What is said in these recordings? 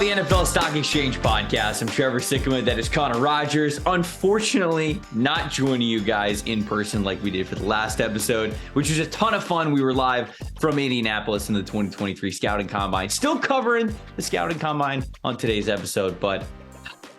the NFL Stock Exchange podcast. I'm Trevor Sikkema. That is Connor Rogers. Unfortunately, not joining you guys in person like we did for the last episode, which was a ton of fun. We were live from Indianapolis in the 2023 Scouting Combine. Still covering the Scouting Combine on today's episode, but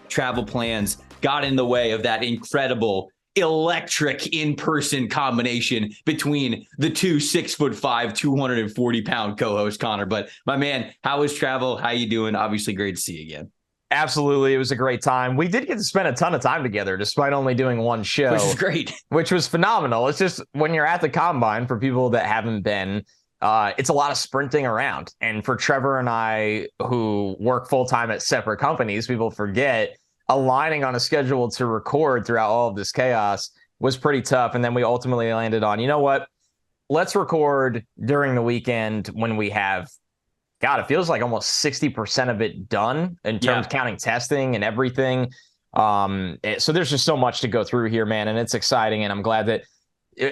travel plans got in the way of that incredible electric in-person combination between the two 6'5", 240-pound co-host Connor. But my man, how was travel? How you doing? Obviously great to see you again. Absolutely. It was a great time. We did get to spend a ton of time together despite only doing one show. Which is great. Which was phenomenal. It's just when you're at the combine, for people that haven't been, it's a lot of sprinting around. And for Trevor and I, who work full-time at separate companies, people forget aligning on a schedule to record throughout all of this chaos was pretty tough. And then we ultimately landed on, you know what, let's record during the weekend when we have, God, it feels like almost 60% of it done in terms of counting testing and everything. So there's just so much to go through here, man. And it's exciting. And I'm glad that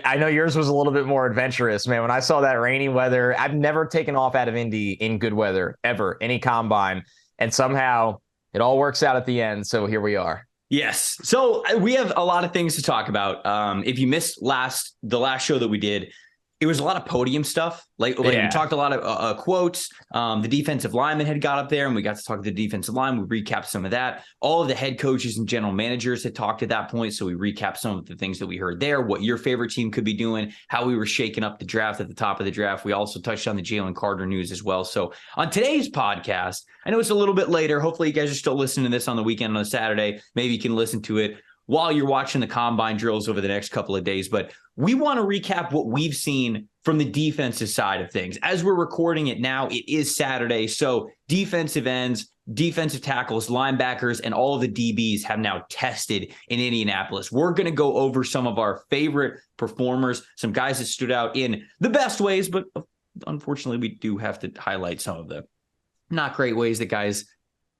I know yours was a little bit more adventurous, man. When I saw that rainy weather, I've never taken off out of Indy in good weather ever, any combine. And somehow it all works out at the end, so here we are. Yes. So we have a lot of things to talk about. If you missed the last show that we did, it was a lot of podium stuff. We talked a lot of quotes. The defensive lineman had got up there, and we got to talk to the defensive line. We recapped some of that. All of the head coaches and general managers had talked at that point, so we recapped some of the things that we heard there, what your favorite team could be doing, how we were shaking up the draft at the top of the draft. We also touched on the Jalen Carter news as well. So on today's podcast, I know it's a little bit later. Hopefully you guys are still listening to this on the weekend on a Saturday. Maybe you can listen to it while you're watching the combine drills over the next couple of days. But we want to recap what we've seen from the defensive side of things. As we're recording it now, it is Saturday. So defensive ends, defensive tackles, linebackers, and all of the DBs have now tested in Indianapolis. We're going to go over some of our favorite performers, some guys that stood out in the best ways, but unfortunately, we do have to highlight some of the not great ways that guys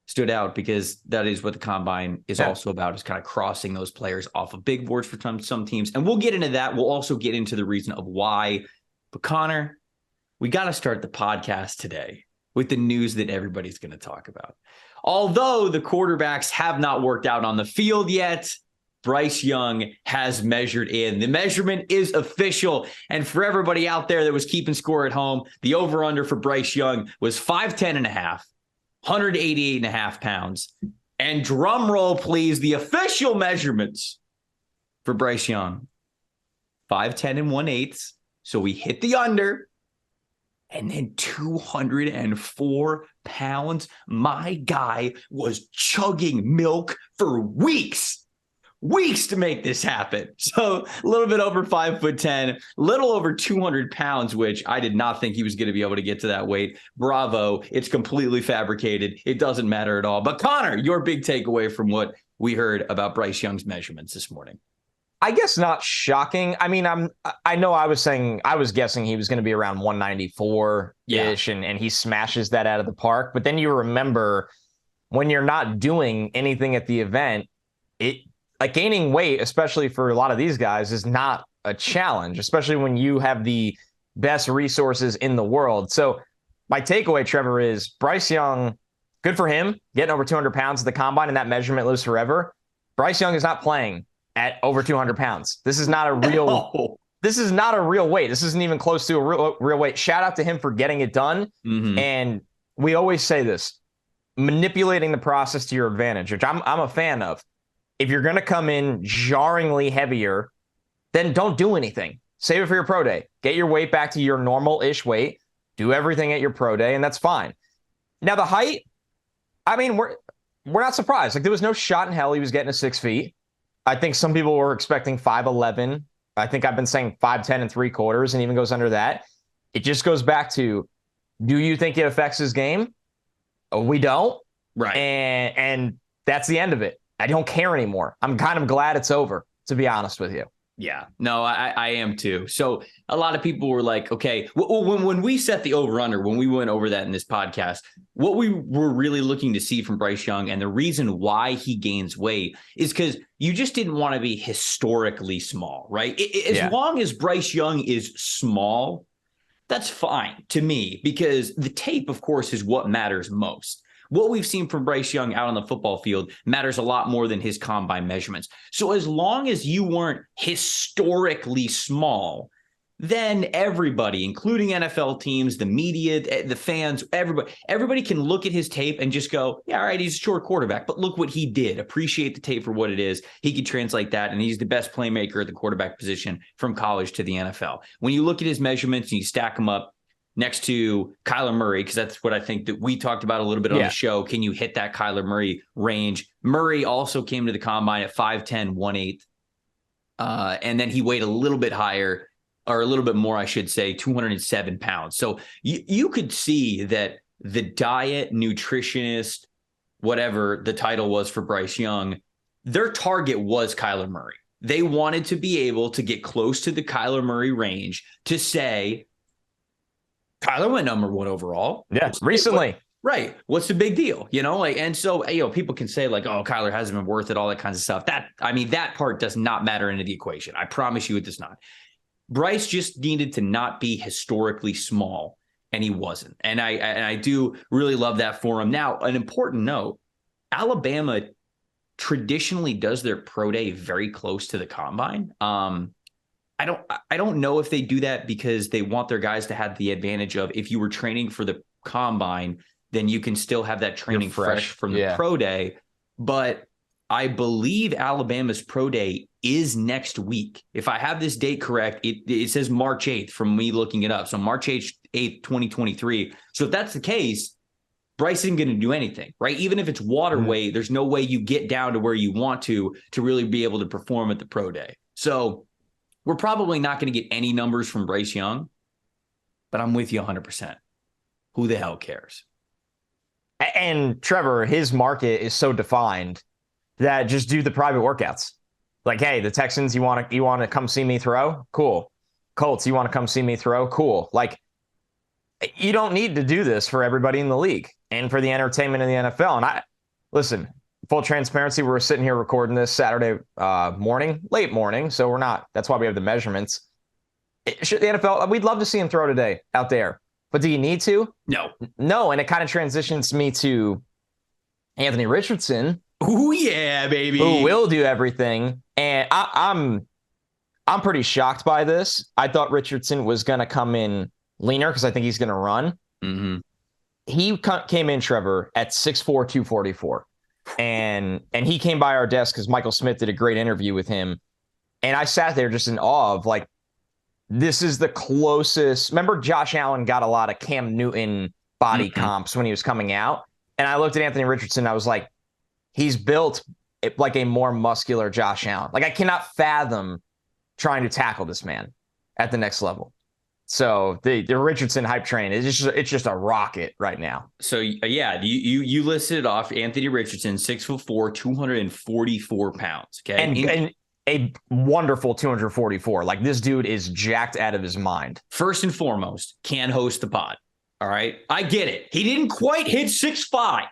stood out, because that is what the combine is also about, is kind of crossing those players off of big boards for some teams. And we'll get into that. We'll also get into the reason of why. But Connor, we got to start the podcast today with the news that everybody's going to talk about. Although the quarterbacks have not worked out on the field yet, Bryce Young has measured in. The measurement is official. And for everybody out there that was keeping score at home, the over-under for Bryce Young was 5'10.5". 188.5 pounds. And drum roll, please, the official measurements for Bryce Young. 5'10 and 1/8. So we hit the under. And then 204 pounds. My guy was chugging milk for weeks to make this happen. So a little bit over 5'10", little over 200 pounds, which I did not think he was going to be able to get to that weight. Bravo. It's completely fabricated. It doesn't matter at all. But Connor, your big takeaway from what we heard about Bryce Young's measurements this morning. I guess not shocking. I mean, I was guessing he was going to be around 194-ish, and he smashes that out of the park. But then you remember, when you're not doing anything at the event, gaining weight, especially for a lot of these guys, is not a challenge, especially when you have the best resources in the world. So my takeaway, Trevor, is Bryce Young, good for him, getting over 200 pounds at the combine, and that measurement lives forever. Bryce Young is not playing at over 200 pounds. This is not a real This is not a real weight. This isn't even close to a real weight. Shout out to him for getting it done. Mm-hmm. And we always say this, manipulating the process to your advantage, which I'm a fan of. If you're going to come in jarringly heavier, then don't do anything. Save it for your pro day. Get your weight back to your normal-ish weight. Do everything at your pro day, and that's fine. Now, the height, I mean, we're not surprised. There was no shot in hell he was getting to 6 feet. I think some people were expecting 5'11". I think I've been saying 5'10 3/4, and even goes under that. It just goes back to, do you think it affects his game? We don't. Right. And that's the end of it. I don't care anymore. I'm kind of glad it's over, to be honest with you. Yeah, no, I am too. So a lot of people were like, okay, when we set the over-under, when we went over that in this podcast, what we were really looking to see from Bryce Young, and the reason why he gains weight, is because you just didn't want to be historically small, right? As long as Bryce Young is small, that's fine to me, because the tape, of course, is what matters most. what we've seen from Bryce Young out on the football field matters a lot more than his combine measurements. So as long as you weren't historically small, then everybody, including NFL teams, the media, the fans, everybody can look at his tape and just go, yeah, all right, he's a short quarterback, but look what he did. Appreciate the tape for what it is. He could translate that, and he's the best playmaker at the quarterback position from college to the NFL. When you look at his measurements and you stack them up next to Kyler Murray, because that's what I think that we talked about a little bit on the show. Can you hit that Kyler Murray range? Murray also came to the combine at 5'10", 1/8. And then he weighed a little bit higher, or a little bit more, I should say, 207 pounds. So you could see that the diet, nutritionist, whatever the title was for Bryce Young, their target was Kyler Murray. They wanted to be able to get close to the Kyler Murray range to say, Kyler went number 1 overall. Yeah, recently. Right. What's the big deal? And so, people can say like, oh, Kyler hasn't been worth it, all that kinds of stuff. That part does not matter into the equation. I promise you it does not. Bryce just needed to not be historically small, and he wasn't. And I do really love that for him. Now, an important note, Alabama traditionally does their pro day very close to the combine. I don't know if they do that because they want their guys to have the advantage of, if you were training for the combine, then you can still have that training fresh from the pro day. But I believe Alabama's pro day is next week. If I have this date correct, it says March 8th from me looking it up. So March 8th, 2023. So if that's the case, Bryce isn't going to do anything, right? Even if it's water weight, there's no way you get down to where you want to really be able to perform at the pro day. So we're probably not going to get any numbers from Bryce Young, but I'm with you 100%. Who the hell cares? And Trevor, his market is so defined that just do the private workouts. Like, hey, the Texans, you want to come see me throw? Cool. Colts, you want to come see me throw? Cool. Like, you don't need to do this for everybody in the league and for the entertainment of the NFL. And listen, full transparency, we're sitting here recording this Saturday morning, late morning. So that's why we have the measurements. Should the NFL, we'd love to see him throw today out there. But do you need to? No. And it kind of transitions me to Anthony Richardson. Oh, yeah, baby. Who will do everything. And I'm pretty shocked by this. I thought Richardson was going to come in leaner because I think he's going to run. Mm-hmm. He came in, Trevor, at 6'4", 244. And he came by our desk because Michael Smith did a great interview with him. And I sat there just in awe of, like, this is the closest. Remember, Josh Allen got a lot of Cam Newton body comps when he was coming out. And I looked at Anthony Richardson. I was like, he's built like a more muscular Josh Allen. Like, I cannot fathom trying to tackle this man at the next level. So the Richardson hype train is just a rocket right now. So yeah, you listed it off. Anthony Richardson, 6'4", 244 pounds. Okay, and a wonderful 244. Like, this dude is jacked out of his mind. First and foremost, can host the pod. All right, I get it. He didn't quite hit 6'5",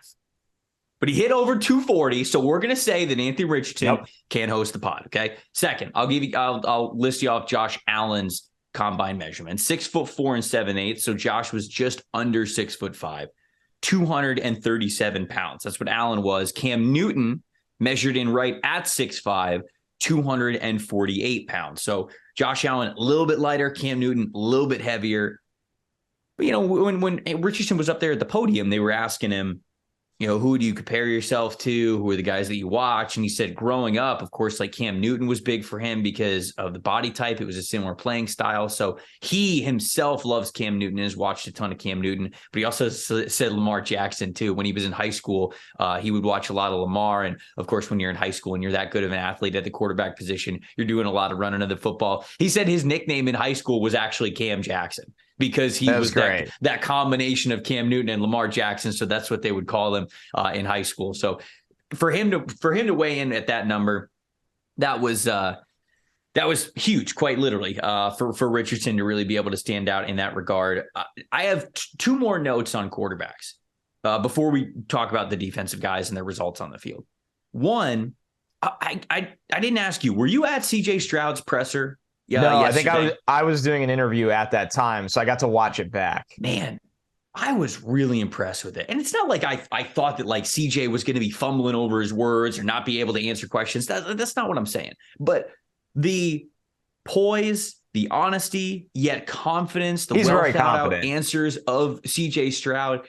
but he hit over 240. So we're gonna say that Anthony Richardson can host the pod. Okay. Second, I'll list you off Josh Allen's combine measurement, 6'4" and 7/8. So Josh was just under 6'5", 237 pounds. That's what Allen was. Cam Newton measured in right at 6'5", 248 pounds. So Josh Allen, a little bit lighter, Cam Newton, a little bit heavier. But, when Richardson was up there at the podium, they were asking him, who do you compare yourself to? Who are the guys that you watch? And he said, growing up, of course, like, Cam Newton was big for him because of the body type. It was a similar playing style. So he himself loves Cam Newton and has watched a ton of Cam Newton. But he also said Lamar Jackson, too. When he was in high school, he would watch a lot of Lamar. And, of course, when you're in high school and you're that good of an athlete at the quarterback position, you're doing a lot of running of the football. He said his nickname in high school was actually Cam Jackson, because he was that combination of Cam Newton and Lamar Jackson. So that's what they would call him in high school. So for him to weigh in at that number, that was huge, quite literally, for Richardson to really be able to stand out in that regard. I have two more notes on quarterbacks before we talk about the defensive guys and their results on the field. One, I didn't ask you, were you at CJ Stroud's presser? Yeah, no, yesterday? I think I was doing an interview at that time, so I got to watch it back. Man, I was really impressed with it. And it's not like I thought that like CJ was going to be fumbling over his words or not be able to answer questions. That's not what I'm saying. But the poise, the honesty, yet confidence, the well thought out answers of CJ Stroud.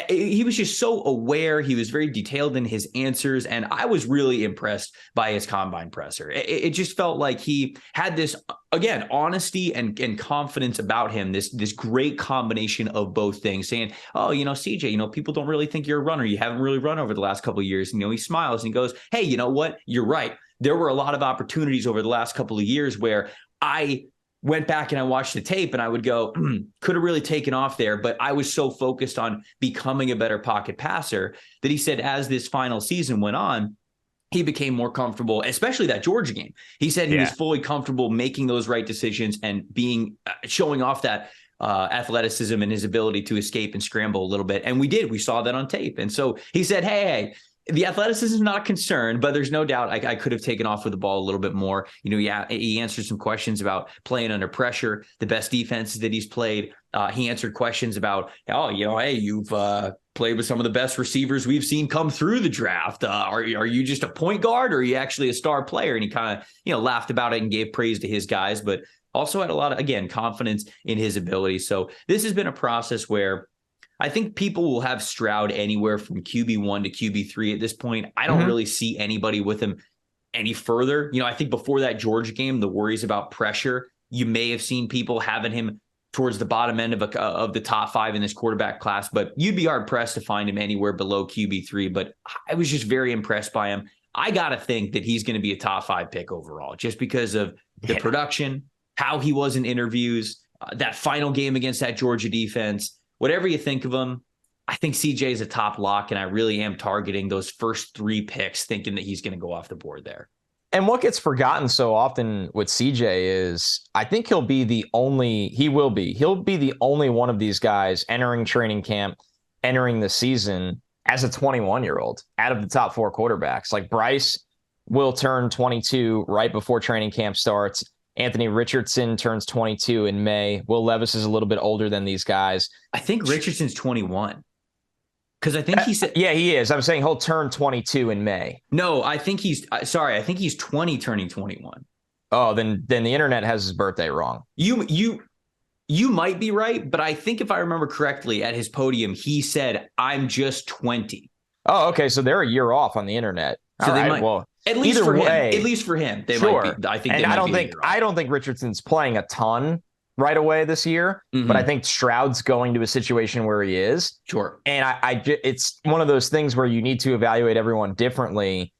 He was just so aware. He was very detailed in his answers. And I was really impressed by his combine presser. It just felt like he had this, again, honesty and confidence about him, this great combination of both things, saying, oh, CJ, people don't really think you're a runner. You haven't really run over the last couple of years. He smiles and he goes, hey, you know what? You're right. There were a lot of opportunities over the last couple of years where I went back and I watched the tape and I would go, could have really taken off there. But I was so focused on becoming a better pocket passer that he said as this final season went on, he became more comfortable, especially that Georgia game. He said he was fully comfortable making those right decisions and showing off that athleticism and his ability to escape and scramble a little bit. And we did. We saw that on tape. And so he said, hey, the athleticism is not a concern, but there's no doubt I could have taken off with the ball a little bit more. He answered some questions about playing under pressure, the best defenses that he's played. He answered questions about, hey, you've played with some of the best receivers we've seen come through the draft. Are you just a point guard or are you actually a star player? And he kind of, laughed about it and gave praise to his guys, but also had a lot of, again, confidence in his ability. So this has been a process where I think people will have Stroud anywhere from QB1 to QB3 at this point. I don't really see anybody with him any further. I think before that Georgia game, the worries about pressure, you may have seen people having him towards the bottom end of the top 5 in this quarterback class, but you'd be hard pressed to find him anywhere below QB3. But I was just very impressed by him. I got to think that he's going to be a top 5 pick overall, just because of the production, how he was in interviews, that final game against that Georgia defense. Whatever you think of him, I think CJ is a top lock, and I really am targeting those first 3 picks, thinking that he's going to go off the board there. And what gets forgotten so often with CJ is I think he'll be the only one of these guys entering training camp, entering the season as a 21-year-old out of the top 4 quarterbacks. Like Bryce will turn 22 right before training camp starts. Anthony Richardson turns 22 in May. Will Levis is a little bit older than these guys. I think Richardson's 21. Because I think he said... Yeah, he is. I'm saying he'll turn 22 in May. No, I think he's 20 turning 21. Oh, then the internet has his birthday wrong. You might be right, but I think if I remember correctly, at his podium, he said, I'm just 20. Oh, okay. So they're a year off on the internet. So all they right, might... Well, At least for him, they might be. I think. And I don't think Richardson's playing a ton right away this year, but I think Stroud's going to a situation where he is. Sure. And it's one of those things where you need to evaluate everyone differently.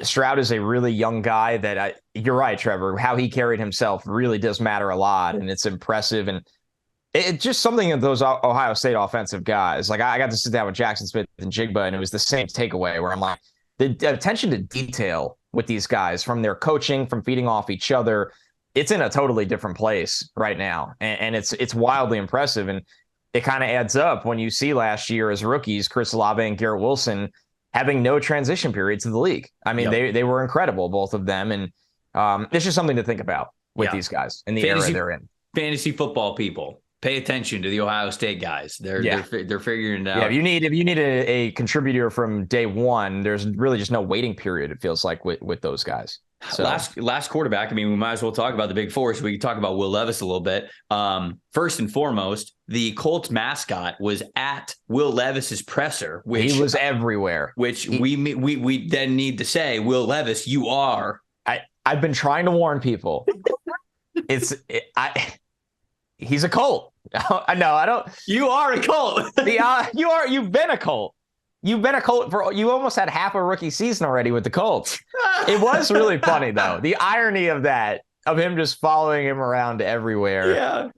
Stroud is a really young guy that you're right, Trevor. How he carried himself really does matter a lot, and it's impressive. And it's just something of those Ohio State offensive guys. Like I got to sit down with Jackson Smith and Jigba, and it was the same takeaway where I'm like, the attention to detail with these guys, from their coaching, from feeding off each other, it's in a totally different place right now. And it's wildly impressive. And it kind of adds up when you see last year as rookies, Chris Olave and Garrett Wilson having no transition period to the league. I mean, they were incredible, both of them. And it's just something to think about with these guys in the era they're in. Fantasy football people. Pay attention to the Ohio State guys. They're figuring it out. Yeah, if you need a contributor from day one, there's really just no waiting period, it feels like, with those guys. So last quarterback. I mean, we might as well talk about the big 4, so we can talk about Will Levis a little bit. First and foremost, the Colts mascot was at Will Levis's presser, which he was everywhere. Which we then need to say, Will Levis, you are. I've been trying to warn people. He's a Colt. No, I don't. You are a Colt. You've been a Colt. You've been a Colt you almost had half a rookie season already with the Colts. It was really funny though. The irony of that, of him just following him around everywhere. Yeah.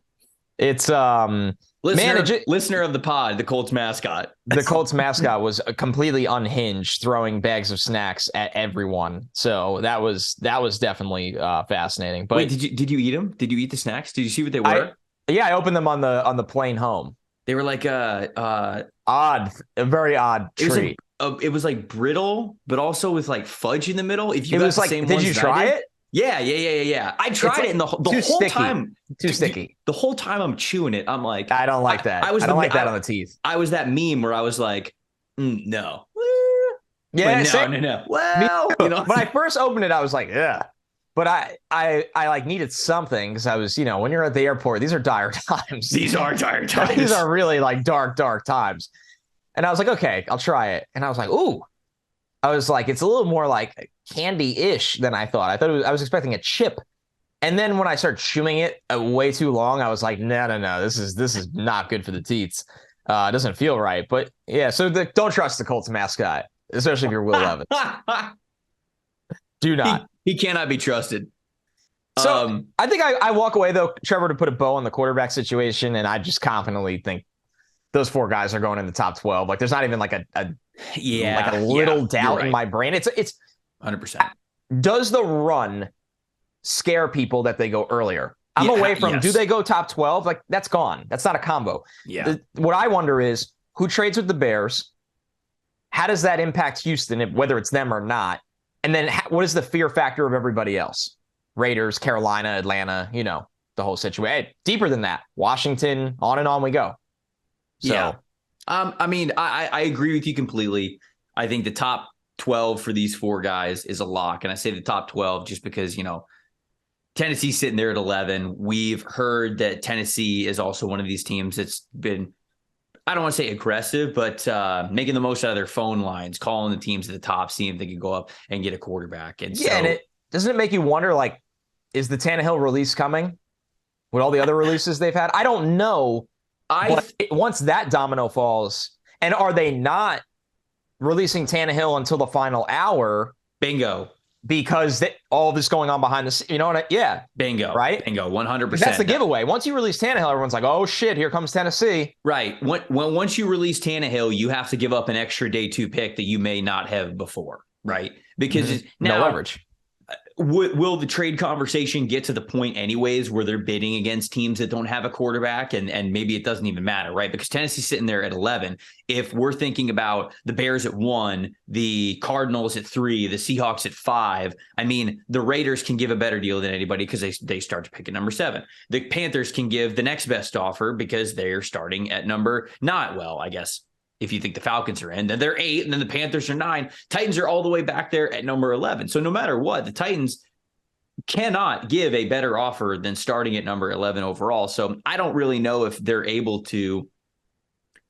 It's listener of the pod, the Colts mascot. The Colts mascot was completely unhinged, throwing bags of snacks at everyone. So that was definitely fascinating. But wait, did you eat them? Did you eat the snacks? Did you see what they were? I opened them on the plane home. They were like a very odd treat. It was like brittle, but also with like fudge in the middle. If you got the same did you try it? Yeah. I tried it, and the whole sticky. time, too sticky. The whole time I'm chewing it, I'm like, I don't like that. I don't like that on the teeth. I was that meme where I was like, no. Yeah, no. Well, when I first opened it, I was like, yeah. But I like needed something because I was, when you're at the airport, these are dire times. These are dire times. These are really like dark times. And I was like, okay, I'll try it. And I was like, ooh. I was like, it's a little more like candy-ish than I thought. I was expecting a chip. And then when I started chewing it way too long, I was like, no. This is not good for the teats. It doesn't feel right. But yeah, so don't trust the Colts mascot, especially if you're Will Levis. Do not. He cannot be trusted. So I think I walk away, though, Trevor, to put a bow on the quarterback situation, and I just confidently think those 4 guys are going in the top 12. Like, there's not even like a little doubt in my brain. It's 100%. Does the run scare people that they go earlier? I'm away from, do they go top 12? Like, that's gone. That's not a combo. Yeah. What I wonder is, who trades with the Bears? How does that impact Houston, whether it's them or not? And then what is the fear factor of everybody else? Raiders, Carolina, Atlanta, the whole situation. Hey, deeper than that. Washington, on and on we go. So, yeah. I agree with you completely. I think the top 12 for these 4 guys is a lock. And I say the top 12 just because, Tennessee's sitting there at 11. We've heard that Tennessee is also one of these teams that's been, I don't want to say aggressive, but making the most out of their phone lines, calling the teams at the top, seeing if they can go up and get a quarterback. And and doesn't it make you wonder, like, is the Tannehill release coming with all the other releases they've had? I don't know. Once that domino falls, and are they not releasing Tannehill until the final hour? Bingo. Because all this going on behind the scenes, yeah. Bingo. Right? Bingo, 100%. That's the giveaway. Once you release Tannehill, everyone's like, oh, shit, here comes Tennessee. Right. Once you release Tannehill, you have to give up an extra day 2 pick that you may not have before, right? Because now, no leverage. Will the trade conversation get to the point anyways where they're bidding against teams that don't have a quarterback, and maybe it doesn't even matter, right? Because Tennessee's sitting there at 11. If we're thinking about the Bears at 1, the Cardinals at 3, the Seahawks at 5, the Raiders can give a better deal than anybody because they start to pick at number 7. The Panthers can give the next best offer because they're starting at number 9. Well, I guess if you think the Falcons are in, then they're 8, and then the Panthers are 9. Titans are all the way back there at number 11. So no matter what, the Titans cannot give a better offer than starting at number 11 overall. So I don't really know if they're able to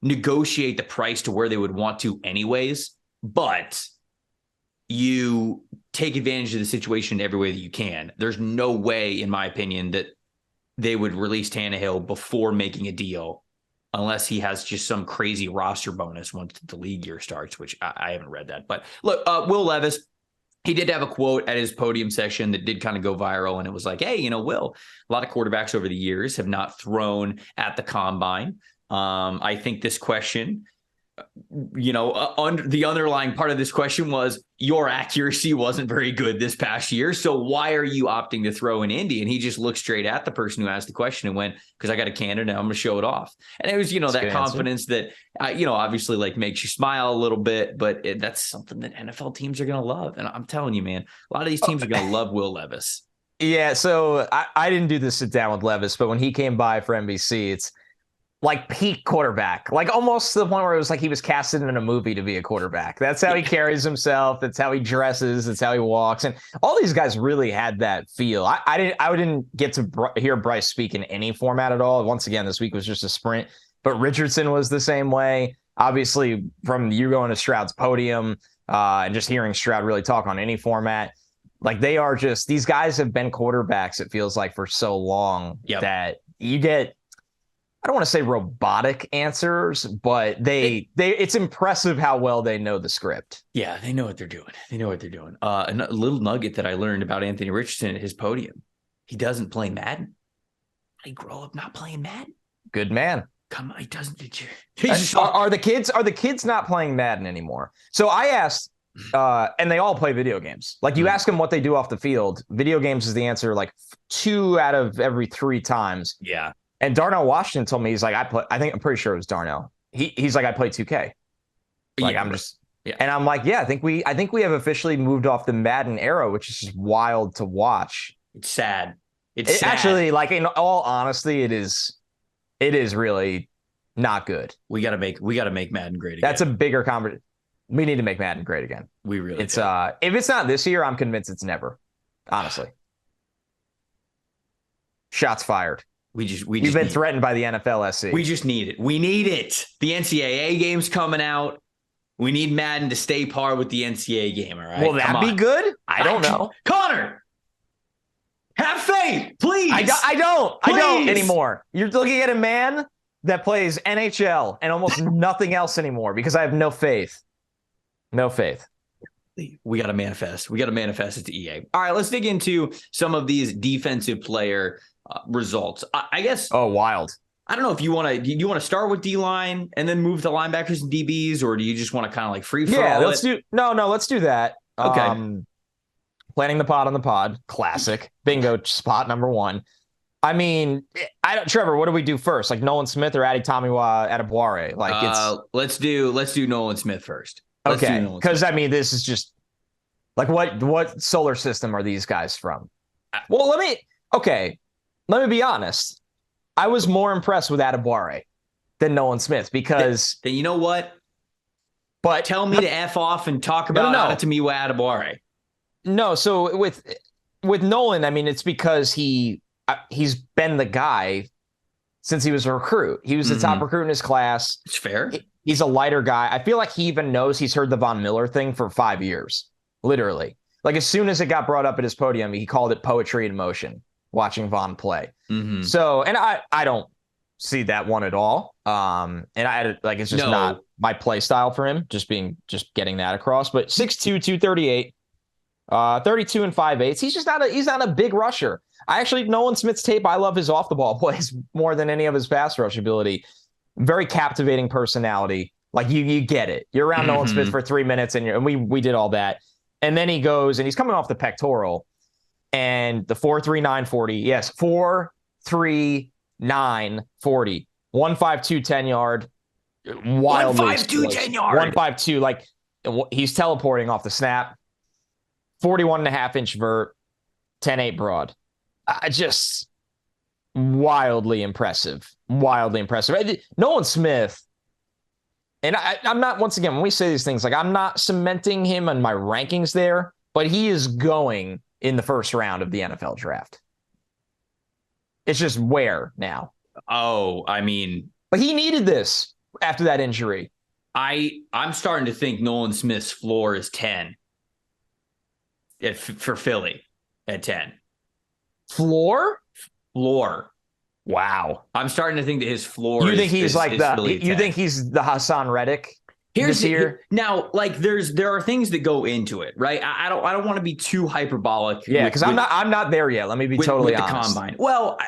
negotiate the price to where they would want to anyways, but you take advantage of the situation every way that you can. There's no way, in my opinion, that they would release Tannehill before making a deal, unless he has just some crazy roster bonus once the league year starts, which I haven't read that. But look, Will Levis, he did have a quote at his podium session that did kind of go viral. And it was like, hey, Will, a lot of quarterbacks over the years have not thrown at the combine. I think this question, the underlying part of this question was your accuracy wasn't very good this past year. So why are you opting to throw in Indy? And he just looked straight at the person who asked the question and went, because I got a cannon and I'm going to show it off. And it was, that confidence that, obviously like makes you smile a little bit, but that's something that NFL teams are going to love. And I'm telling you, man, a lot of these teams are going to love Will Levis. Yeah. So I didn't do this sit down with Levis, but when he came by for NBC, it's like peak quarterback, like almost to the point where it was like he was casted in a movie to be a quarterback. That's how he carries himself. That's how he dresses. That's how he walks. And all these guys really had that feel. I didn't get to hear Bryce speak in any format at all. Once again, this week was just a sprint, but Richardson was the same way. Obviously, from you going to Stroud's podium and just hearing Stroud really talk on any format, like they are just, these guys have been quarterbacks, it feels like, for so long that you get, I don't want to say robotic answers, but it's impressive how well they know the script. Yeah, they know what they're doing. A little nugget that I learned about Anthony Richardson at his podium. He doesn't play Madden. He grew up not playing Madden. Good man. Come on, he doesn't. Are the kids not playing Madden anymore? So I asked, and they all play video games. Like you ask them what they do off the field. Video games is the answer like 2 out of every 3 times. Yeah. And Darnell Washington told me, he's like, I'm pretty sure it was Darnell. He's like, I play 2K. Like, Yeah. And I'm like, yeah, I think we have officially moved off the Madden era, which is just wild to watch. It's sad. It's sad. Actually, like in all honesty, it is really not good. We gotta make Madden great again. That's a bigger conversation. We need to make Madden great again. We really it's do. If it's not this year, I'm convinced it's never. Honestly. Shots fired. You've been threatened by the NFL SC. We just need it. We need it. The NCAA game's coming out. We need Madden to stay par with the NCAA game, all right? Will that be good? I don't know. Connor, have faith, please. I don't anymore. You're looking at a man that plays NHL and almost nothing else anymore because I have no faith. No faith. We got to manifest. We got to manifest it to EA. All right, let's dig into some of these defensive player results. I guess. Oh, wild. I don't know if you want to. Do you want to start with D-line and then move to linebackers and DBs, or do you just want to kind of like free for all? Yeah, let's do that. Okay. Planning the pod on the pod, classic bingo spot number one. I mean, Trevor, what do we do first? Like Nolan Smith or Adetomiwa Adebawore? Like let's do Nolan Smith first. Okay, because I mean, this is just like what solar system are these guys from? Well, let me be honest. I was more impressed with Adebawore than Nolan Smith because then you know what? But tell me to F off and talk about Adetomiwa Adebawore. No, so with Nolan, I mean, it's because he's been the guy since he was a recruit. He was the top recruit in his class. It's fair. He's a lighter guy. I feel like he even knows he's heard the Von Miller thing for 5 years, literally. Like as soon as it got brought up at his podium, he called it poetry in motion, watching Von play. Mm-hmm. So, and I don't see that one at all. And it's just not my play style for him, just getting that across. But 6'2", 238, 32 and 5/8. He's not a big rusher. Nolan Smith's tape, I love his off the ball plays more than any of his pass rush ability. Very captivating personality. Like you get it. You're around Nolan Smith for 3 minutes and we did all that. And then he goes and he's coming off the pectoral and the 4.39 40. Yes, 4.39 40. 152 10-yard. Wildly 152 10-yard. 152. Like he's teleporting off the snap. 41.5-inch vert. 10.8 broad. Just wildly impressive. Nolan Smith, and I'm not, once again, when we say these things, like I'm not cementing him on my rankings there, but he is going in the first round of the NFL draft. It's just where now? Oh, I mean. But he needed this after that injury. I'm starting to think Nolan Smith's floor is 10 for Philly at 10. Floor? Wow. I'm starting to think that his floor you think he's like the Philly you 10. Think he's the Hassan Reddick? Now, like there are things that go into it, right? I don't want to be too hyperbolic. Yeah, because I'm not there yet. Let me be totally honest. The combine. Well,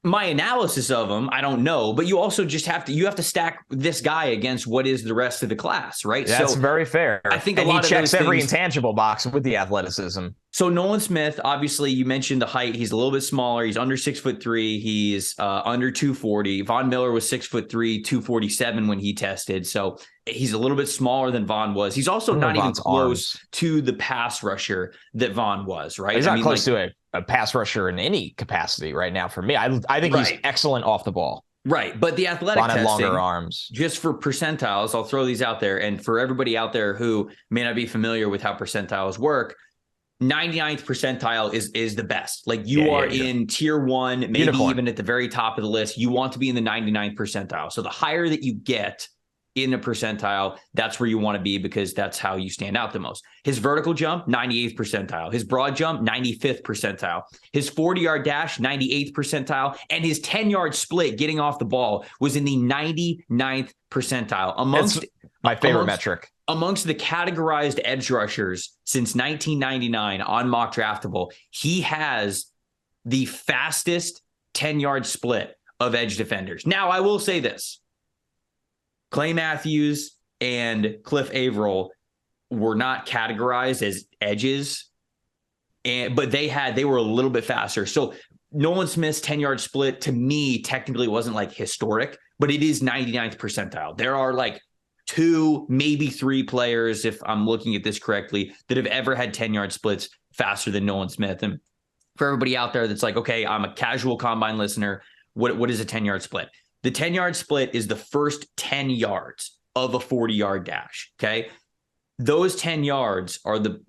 my analysis of him, I don't know, but you also just have to stack this guy against what is the rest of the class, right? That's very fair. I think he checks every intangible box with the athleticism. So Nolan Smith, obviously, you mentioned the height. He's a little bit smaller. He's under 6'3". He's under 240. Von Miller was 6'3", 247 when he tested. So he's a little bit smaller than Von was. He's also not even close to the pass rusher that Von was, right? He's not close to a pass rusher in any capacity right now for me. I think he's excellent off the ball. Right. But the athletic testing, longer arms. Just for percentiles, I'll throw these out there. And for everybody out there who may not be familiar with how percentiles work, 99th percentile is the best. Like you are in tier 1, maybe even at the very top of the list. You want to be in the 99th percentile. So the higher that you get in a percentile, that's where you want to be because that's how you stand out the most. His vertical jump, 98th percentile. His broad jump, 95th percentile. His 40-yard dash, 98th percentile. And his 10-yard split getting off the ball was in the 99th percentile. Amongst my favorite metric. Amongst the categorized edge rushers since 1999 on Mock Draftable, he has the fastest 10-yard split of edge defenders. Now, I will say this. Clay Matthews and Cliff Averill were not categorized as edges, but they were a little bit faster. So Nolan Smith's 10-yard split to me technically wasn't like historic, but it is 99th percentile. There are like 2, maybe 3 players, if I'm looking at this correctly, that have ever had 10-yard splits faster than Nolan Smith. And for everybody out there that's like, okay, I'm a casual combine listener, what is a 10-yard split? The 10-yard split is the first 10 yards of a 40-yard dash, okay? Those 10 yards are the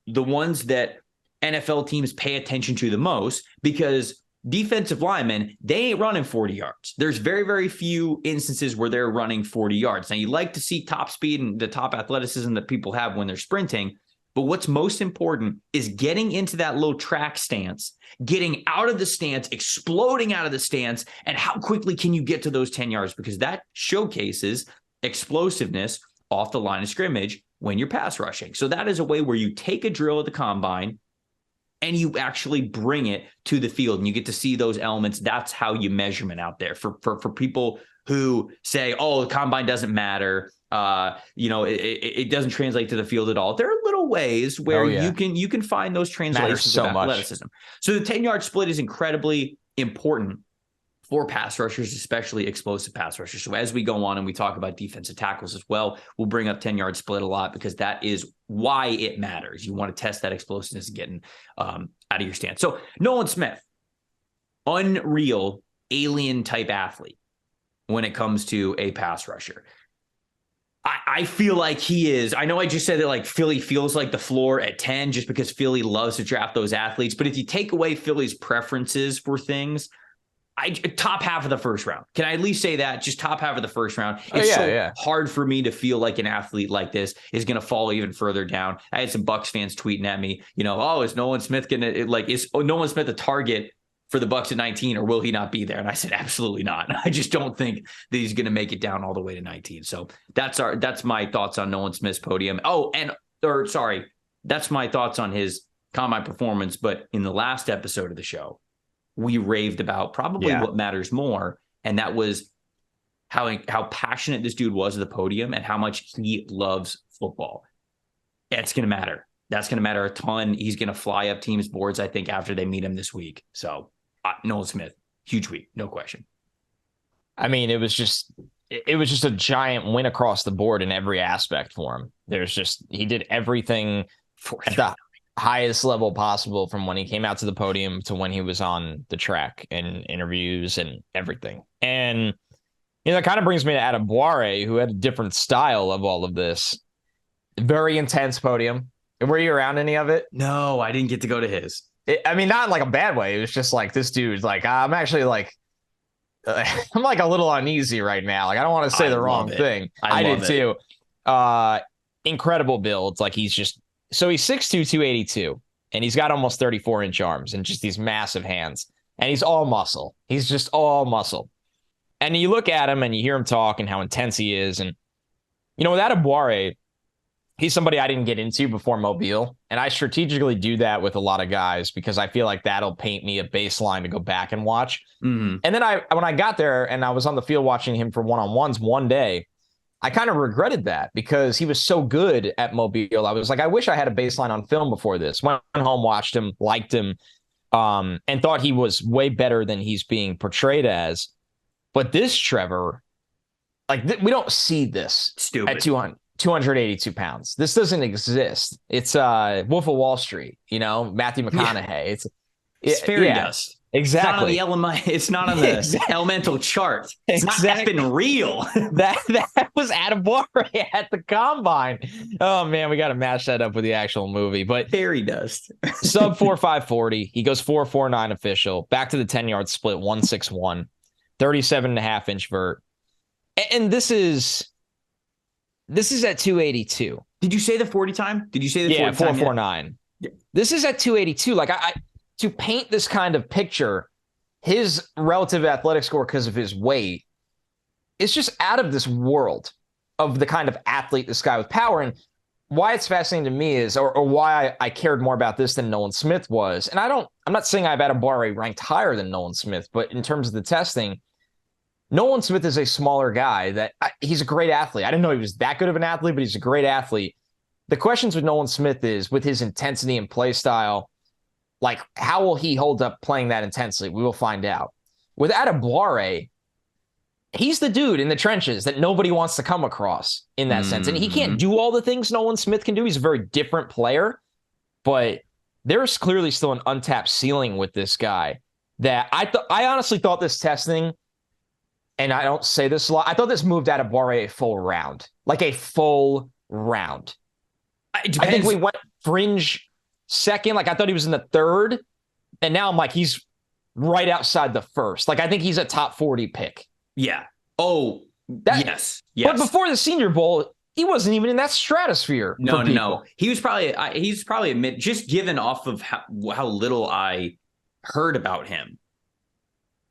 ones that NFL teams pay attention to the most, because defensive linemen, they ain't running 40 yards. There's very, very few instances where they're running 40 yards. Now, you like to see top speed and the top athleticism that people have when they're sprinting, but what's most important is getting into that low track stance, getting out of the stance, exploding out of the stance, and how quickly can you get to those 10 yards, because that showcases explosiveness off the line of scrimmage when you're pass rushing. So that is a way where you take a drill at the combine and you actually bring it to the field and you get to see those elements. That's how you measurement out there for people who say, oh, the combine doesn't matter. It doesn't translate to the field at all. There are little ways where you can find those translations of athleticism. So the 10-yard split is incredibly important for pass rushers, especially explosive pass rushers. So as we go on and we talk about defensive tackles as well, we'll bring up 10-yard split a lot, because that is why it matters. You want to test that explosiveness and getting out of your stance. So Nolan Smith, unreal alien type athlete when it comes to a pass rusher. I feel like he is. I know I just said that like Philly feels like the floor at 10 just because Philly loves to draft those athletes. But if you take away Philly's preferences for things, top half of the first round. Can I at least say that? Just top half of the first round. It's hard for me to feel like an athlete like this is going to fall even further down. I had some Bucs fans tweeting at me, is Nolan Smith going to is Nolan Smith a target for the Bucs at 19, or will he not be there? And I said, absolutely not. I just don't think that he's going to make it down all the way to 19. So that's my thoughts on Nolan Smith's podium. That's my thoughts on his combine performance. But in the last episode of the show, we raved about probably what matters more. And that was how passionate this dude was at the podium and how much he loves football. It's going to matter. That's going to matter a ton. He's going to fly up teams' boards, I think, after they meet him this week. So Nolan Smith, huge week, no question. I mean, it was just a giant win across the board in every aspect for him. He did everything at the highest level possible, from when he came out to the podium to when he was on the track and interviews and everything. And, that kind of brings me to Adam Boire, who had a different style of all of this. Very intense podium. Were you around any of it? No, I didn't get to go to his. Not in like a bad way. It was just like, this dude's like, I'm actually like, I'm like a little uneasy right now. Like, I don't want to say the wrong thing. I did too. Incredible builds. Like, he's 6'2", 282, and he's got almost 34-inch arms and just these massive hands. And he's all muscle. He's just all muscle. And you look at him and you hear him talk and how intense he is. And, with Adam Boire, he's somebody I didn't get into before Mobile. And I strategically do that with a lot of guys because I feel like that'll paint me a baseline to go back and watch. Mm-hmm. And then when I got there and I was on the field watching him for one-on-ones one day, I kind of regretted that because he was so good at Mobile. I was like, I wish I had a baseline on film before this. Went home, watched him, liked him, and thought he was way better than he's being portrayed as. But this Trevor, we don't see this at 282 pounds. This doesn't exist. It's Wolf of Wall Street, Matthew McConaughey. It's fairy dust. Exactly. It's not on the elemental chart. It's not effing real. That was Adam Boire at the combine. Oh man, we got to match that up with the actual movie. But fairy dust. Sub 4.540. He goes 4.49 official. Back to the 10-yard split, 1.61, 37.5-inch vert. And this is at 282. Did you say the 40 time? Did you say the 40 time? 4.49. Yeah. This is at 282. Like to paint this kind of picture, his relative athletic score because of his weight is just out of this world of the kind of athlete this guy with power. And why it's fascinating to me is, or why I cared more about this than Nolan Smith was. And I'm not saying I've Adam Boire ranked higher than Nolan Smith, but in terms of the testing, Nolan Smith is a smaller guy he's a great athlete. I didn't know he was that good of an athlete, but he's a great athlete. The questions with Nolan Smith is with his intensity and play style, like, how will he hold up playing that intensely? We will find out. With Adam Boire, he's the dude in the trenches that nobody wants to come across in that sense. And he can't do all the things Nolan Smith can do. He's a very different player, but there's clearly still an untapped ceiling with this guy that I honestly thought this testing, and I don't say this a lot, I thought this moved Adebawore a full round, like a full round. I think we went fringe second. Like I thought he was in the third, and now I'm like, he's right outside the first. Like I think he's a top 40 pick. Yeah. Oh, yes. But before the Senior Bowl, he wasn't even in that stratosphere. No. He was probably, just given off of how little I heard about him,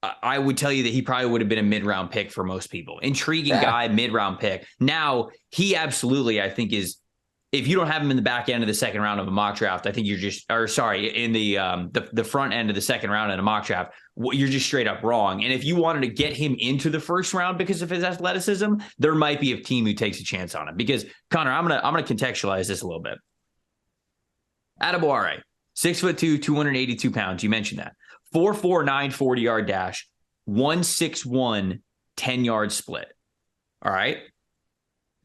I would tell you that he probably would have been a mid-round pick for most people. Intriguing guy, mid-round pick. Now, he absolutely, I think, is, if you don't have him in the back end of the second round of a mock draft, I think you're just, in the front end of the second round in a mock draft, you're just straight up wrong. And if you wanted to get him into the first round because of his athleticism, there might be a team who takes a chance on him. Because Connor, I'm gonna contextualize this a little bit. Adebawore, 6'2", 282 pounds. You mentioned that. 4.49 40-yard dash, 1.61 10-yard split. All right.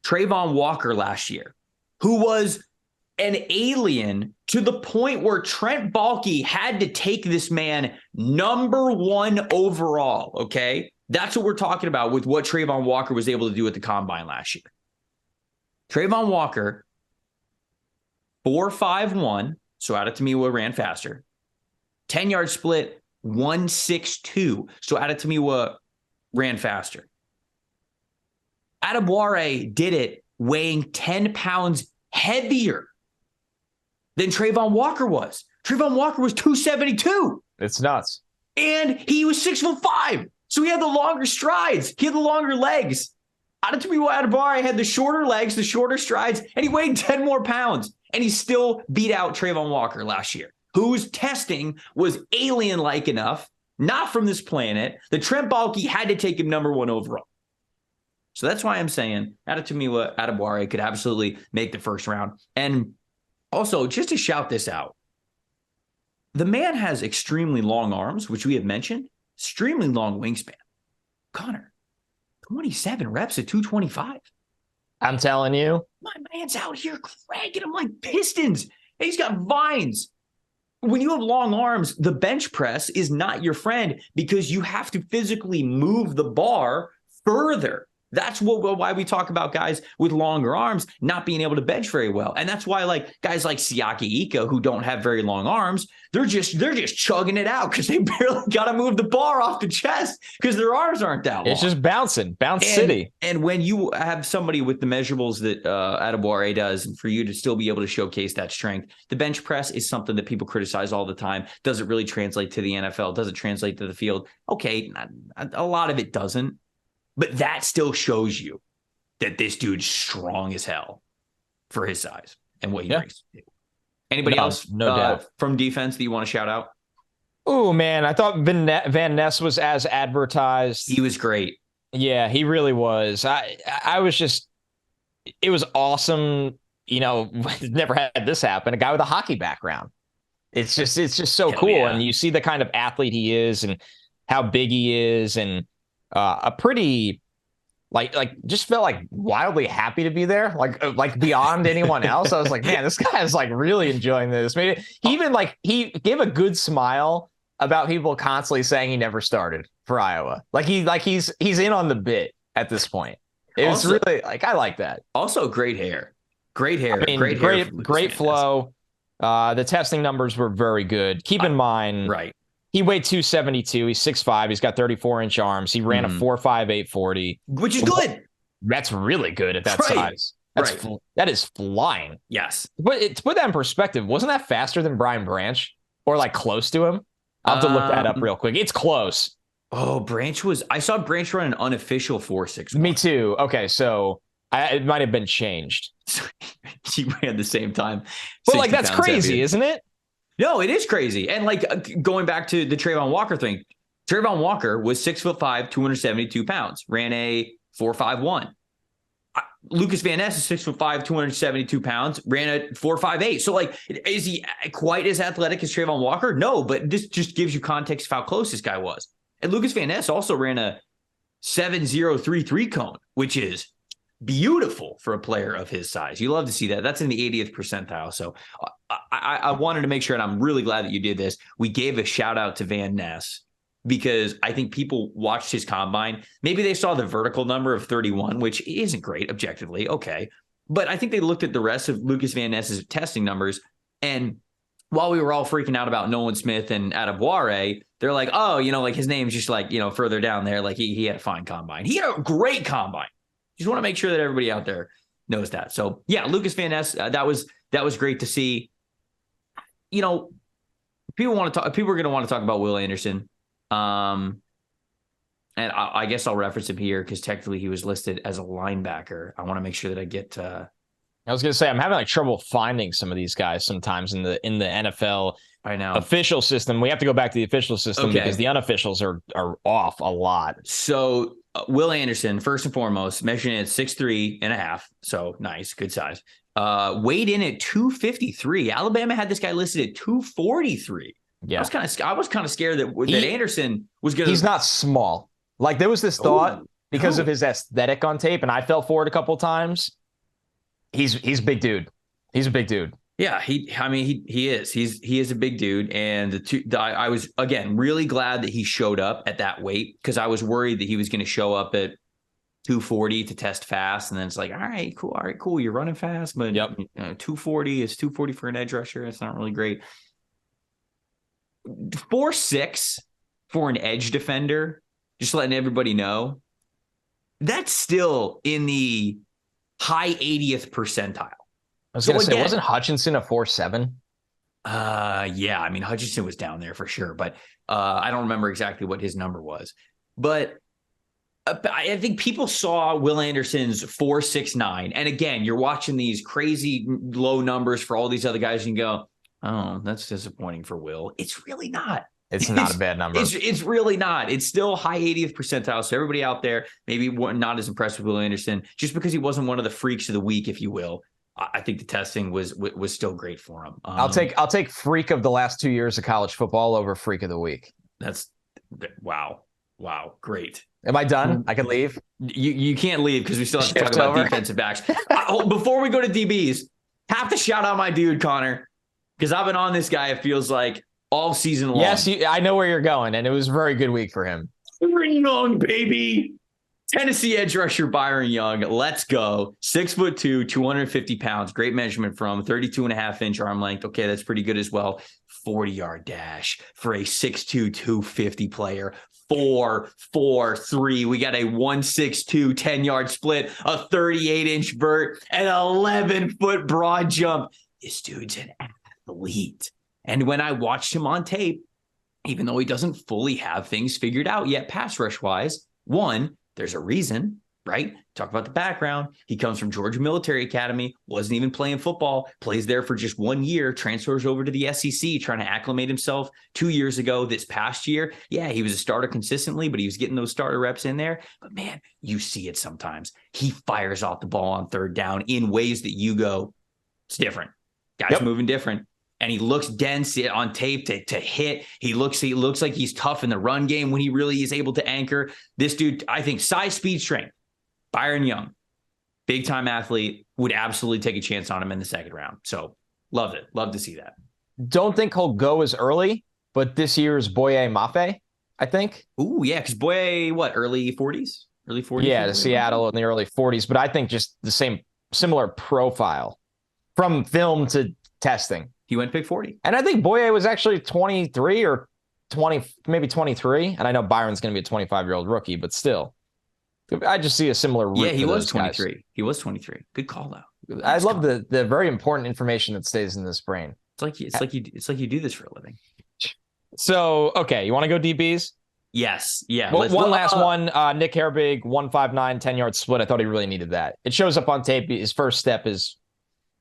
Trayvon Walker last year, who was an alien to the point where Trent Baalke had to take this man number 1 overall, okay? That's what we're talking about with what Trayvon Walker was able to do at the Combine last year. Trayvon Walker, 4.51, so Adetomiwa ran faster. 10-yard split, 1.62, so Adetomiwa ran faster. Adebawore did it weighing 10 pounds heavier than Trayvon Walker was. Trayvon Walker was 272. It's nuts. And he was 6'5". So he had the longer strides. He had the longer legs. Adebawore had the shorter legs, the shorter strides, and he weighed 10 more pounds. And he still beat out Trayvon Walker last year, whose testing was alien-like enough, not from this planet, that Trent Baalke had to take him number 1 overall. So that's why I'm saying Adebawore could absolutely make the first round. And also, just to shout this out, the man has extremely long arms, which we have mentioned, extremely long wingspan. Connor, 27 reps at 225. I'm telling you. My man's out here cranking him like pistons. And he's got vines. When you have long arms, the bench press is not your friend because you have to physically move the bar further. That's why we talk about guys with longer arms not being able to bench very well. And that's why guys like Siaki Ika, who don't have very long arms, they're just chugging it out because they barely got to move the bar off the chest because their arms aren't that long. It's just bouncing, city. And when you have somebody with the measurables that Adebawore does, and for you to still be able to showcase that strength, the bench press is something that people criticize all the time. Does it really translate to the NFL? Does it translate to the field? Okay, a lot of it doesn't. But that still shows you that this dude's strong as hell for his size and what he brings. Anybody else from defense that you want to shout out? Oh, man, I thought Van Ness was as advertised. He was great. Yeah, he really was. I was just, it was awesome. You know, never had this happen. A guy with a hockey background. It's just so cool. Yeah. And you see the kind of athlete he is and how big he is, and a pretty just felt like wildly happy to be there, like beyond anyone else. I was like, man, this guy is like really enjoying this. Maybe he gave a good smile about people constantly saying he never started for Iowa. He's in on the bit at this point. It was really I like that. Also, great hair. I mean, great flow. The testing numbers were very good. Keep in mind, right? He weighed 272. He's 6'5". He's got 34-inch arms. He ran a 4.5 840, which is good. That's really good at that size. That is flying. Yes. But to put that in perspective, wasn't that faster than Brian Branch, or close to him? I'll have to look that up real quick. It's close. Oh, I saw Branch run an unofficial 4.61. Me too. Okay, so it might have been changed. He ran the same time. But that's crazy, isn't it? No, it is crazy. And going back to the Trayvon Walker thing, Trayvon Walker was 6'5", 272 pounds, ran a 4.51. Lucas Van Ness is 6'5", 272 pounds, ran a 4.58. So is he quite as athletic as Trayvon Walker? No, but this just gives you context of how close this guy was. And Lucas Van Ness also ran a 7.033 cone, which is beautiful for a player of his size. You love to see that. That's in the 80th percentile. So I wanted to make sure, and I'm really glad that you did this. We gave a shout out to Van Ness because I think people watched his combine. Maybe they saw the vertical number of 31, which isn't great objectively. Okay. But I think they looked at the rest of Lucas Van Ness's testing numbers. And while we were all freaking out about Nolan Smith and Adebawore, they're like, oh, like his name's just like, further down there. Like he had a fine combine. He had a great combine. Just want to make sure that everybody out there knows that. So yeah, Lucas Van Ness, that was great to see. People are going to want to talk about Will Anderson. And I guess I'll reference him here because technically he was listed as a linebacker. I want to make sure that I get. I was going to say I'm having trouble finding some of these guys sometimes in the NFL. I know. Official system. We have to go back to the official system because the unofficials are off a lot. So Will Anderson, first and foremost, measuring at 6'3.5". So nice, good size. Weighed in at 253. Alabama had this guy listed at 243. Yeah, I was kind of scared that Anderson was going to. He's not small. Like there was this thought because of his aesthetic on tape, and I fell for it a couple times. He's a big dude. He's a big dude. Yeah, he is. He is a big dude, and I was again really glad that he showed up at that weight because I was worried that he was going to show up at 240 to test fast, and then it's like, all right, cool, you're running fast, but 240 is 240 for an edge rusher. It's not really great. 4'6" for an edge defender. Just letting everybody know, that's still in the high 80th percentile. I was going to say, wasn't Hutchinson a 4'7"? Yeah, I mean, Hutchinson was down there for sure, but I don't remember exactly what his number was. But I think people saw Will Anderson's 4.69, and again, you're watching these crazy low numbers for all these other guys, and you go, "Oh, that's disappointing for Will." It's really not. It's not a bad number. It's really not. It's still high 80th percentile. So everybody out there, maybe not as impressed with Will Anderson, just because he wasn't one of the freaks of the week, if you will. I think the testing was still great for him. I'll take freak of the last 2 years of college football over freak of the week. That's wow, great. Am I done? I can leave. You can't leave because we still have to talk about defensive backs. Before we go to DBs, have to shout out my dude Connor because I've been on this guy. It feels like all season long. Yes, I know where you're going, and it was a very good week for him. Byron Young, baby. Tennessee edge rusher Byron Young. Let's go. 6'2", 250 pounds. Great measurement from 32.5-inch arm length. Okay, that's pretty good as well. 40-yard dash for a 6'2", 250 player. 4.43. We got a 1.62 10-yard split, a 38-inch vert, an 11-foot broad jump. This dude's an athlete. And when I watched him on tape, even though he doesn't fully have things figured out yet, pass rush wise, one, there's a reason, right? Talk about the background. He comes from Georgia Military Academy, wasn't even playing football, plays there for just 1 year, transfers over to the SEC, trying to acclimate himself 2 years ago. This past year, yeah, he was a starter consistently, but he was getting those starter reps in there. But man, you see it sometimes. He fires off the ball on third down in ways that you go, it's different. Guys moving different. And he looks dense on tape to hit. He looks like he's tough in the run game when he really is able to anchor. This dude, I think, size, speed, strength. Byron Young, big time athlete, would absolutely take a chance on him in the second round. So loved it. Love to see that. Don't think he'll go as early, but this year's Boye Mafe, I think. Ooh, yeah, because Boye, early 40s? Early 40s? Yeah, to Seattle in the early 40s, but I think just the similar profile from film to testing. He went pick 40. And I think Boye was actually 23 or 20, maybe 23. And I know Byron's going to be a 25-year-old rookie, but still. I just see a similar route. Yeah, he was 23. Guys. He was 23. Good call, though. I love the very important information that stays in this brain. It's like you do this for a living. So, okay, you want to go DBs? Yes. Yeah. Well, one last one. Nick Herbig, 159, 10-yard split. I thought he really needed that. It shows up on tape. His first step is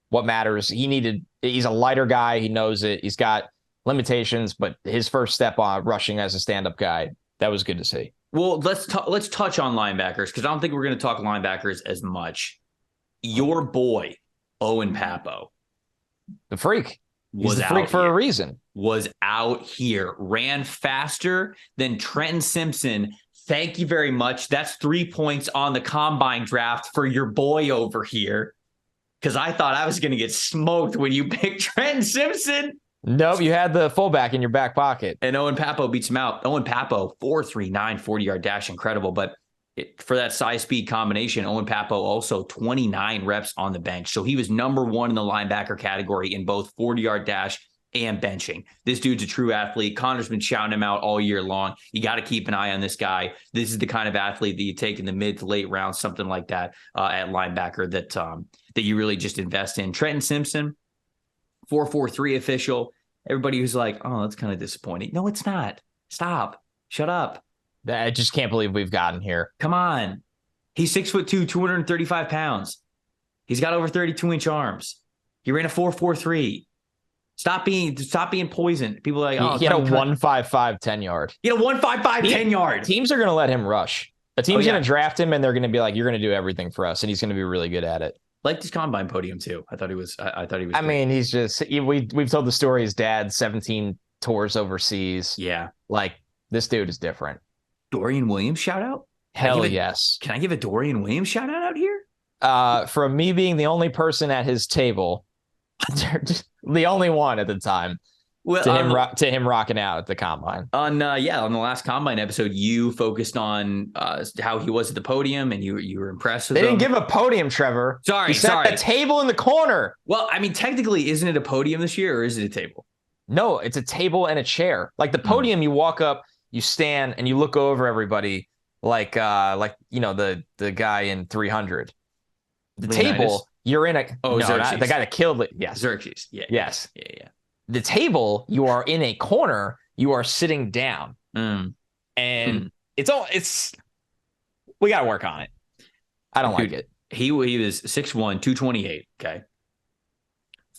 what matters. He's a lighter guy. He knows it. He's got limitations, but his first step on rushing as a stand-up guy, that was good to see. Well, let's touch on linebackers because I don't think we're going to talk linebackers as much. Your boy, Owen Papo. The freak. He's the freak for a reason. Was out here. Ran faster than Trenton Simpson Thank you very much. That's 3 points on the combine draft for your boy over here. Because I thought I was going to get smoked when you picked Trent Simpson. Nope, you had the fullback in your back pocket. And Owen Pappoe beats him out. Owen Pappoe, 4.39, 40-yard dash, incredible. But for that size-speed combination, Owen Pappoe also 29 reps on the bench. So he was number one in the linebacker category in both 40-yard dash and benching. This dude's a true athlete. Connor's been shouting him out all year long. You got to keep an eye on this guy. This is the kind of athlete that you take in the mid to late rounds, something like that at linebacker that you really just invest in. Trenton Simpson, 4.43 official. Everybody who's like, oh, that's kind of disappointing. No, it's not. Stop. Shut up. I just can't believe we've gotten here. Come on. He's 6'2", 235 pounds. He's got over 32-inch arms. He ran a 4.43. Stop being poisoned. People are like, oh, he had a 1.55 10-yard. He had a 1.55 10-yard. Teams are going to let him rush. A team's going to draft him, and they're going to be like, you're going to do everything for us, and he's going to be really good at it. Liked his combine podium too. I thought he was. I mean, he's just. We've told the story. His dad 17 tours overseas. Yeah, like this dude is different. Dorian Williams shout out. Hell yes. Can I give a Dorian Williams shout out here? From me being the only person at his table, the only one at the time. Well, to him rocking out at the combine. On the last combine episode, you focused on how he was at the podium, and you were impressed with him. They didn't give him a podium, Trevor. Sorry. He set a table in the corner. Well, I mean, technically, isn't it a podium this year, or is it a table? No, it's a table and a chair. Like the podium, you walk up, you stand, and you look over everybody, like the guy in 300. The Leonidas? Table, you're in a the guy that killed it. Yes, Xerxes. Yeah. Yes. Yeah. The table, you are in a corner, you are sitting down. And it's we got to work on it. I don't like it. He was 6'1", 228. Okay.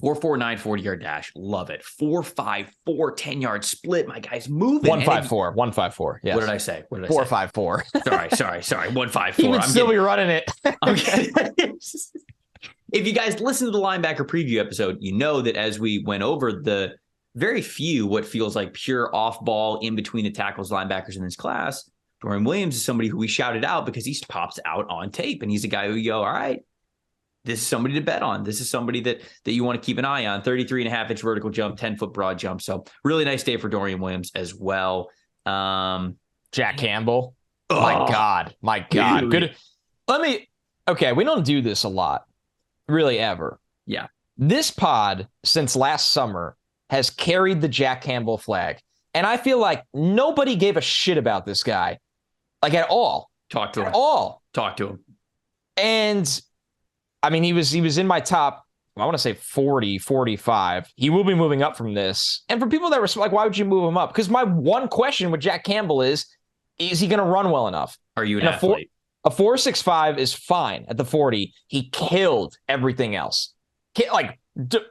4.49 40-yard dash. Love it. 4.54 10-yard split. My guy's moving. 1.54. 1.54. Yes. What did I say? 4.54. Sorry. 1.54. He would still be running it. If you guys listen to the linebacker preview episode, you know that as we went over the very few what feels like pure off-ball in between the tackles linebackers in this class, Dorian Williams is somebody who we shouted out because he pops out on tape, and he's a guy who you go, all right, this is somebody to bet on. This is somebody that you want to keep an eye on. 33.5-inch vertical jump, 10-foot broad jump. So really nice day for Dorian Williams as well. Jack Campbell. My God. Dude. Good. Okay, we don't do this a lot. Really ever. Yeah. This pod, since last summer, has carried the Jack Campbell flag. And I feel like nobody gave a shit about this guy. Like at all. Talk to him. And I mean, he was in my top, I want to say 40, 45. He will be moving up from this. And for people that were like, why would you move him up? Because my one question with Jack Campbell is he going to run well enough? Are you an athlete? A 4.65 is fine at the 40. He killed everything else.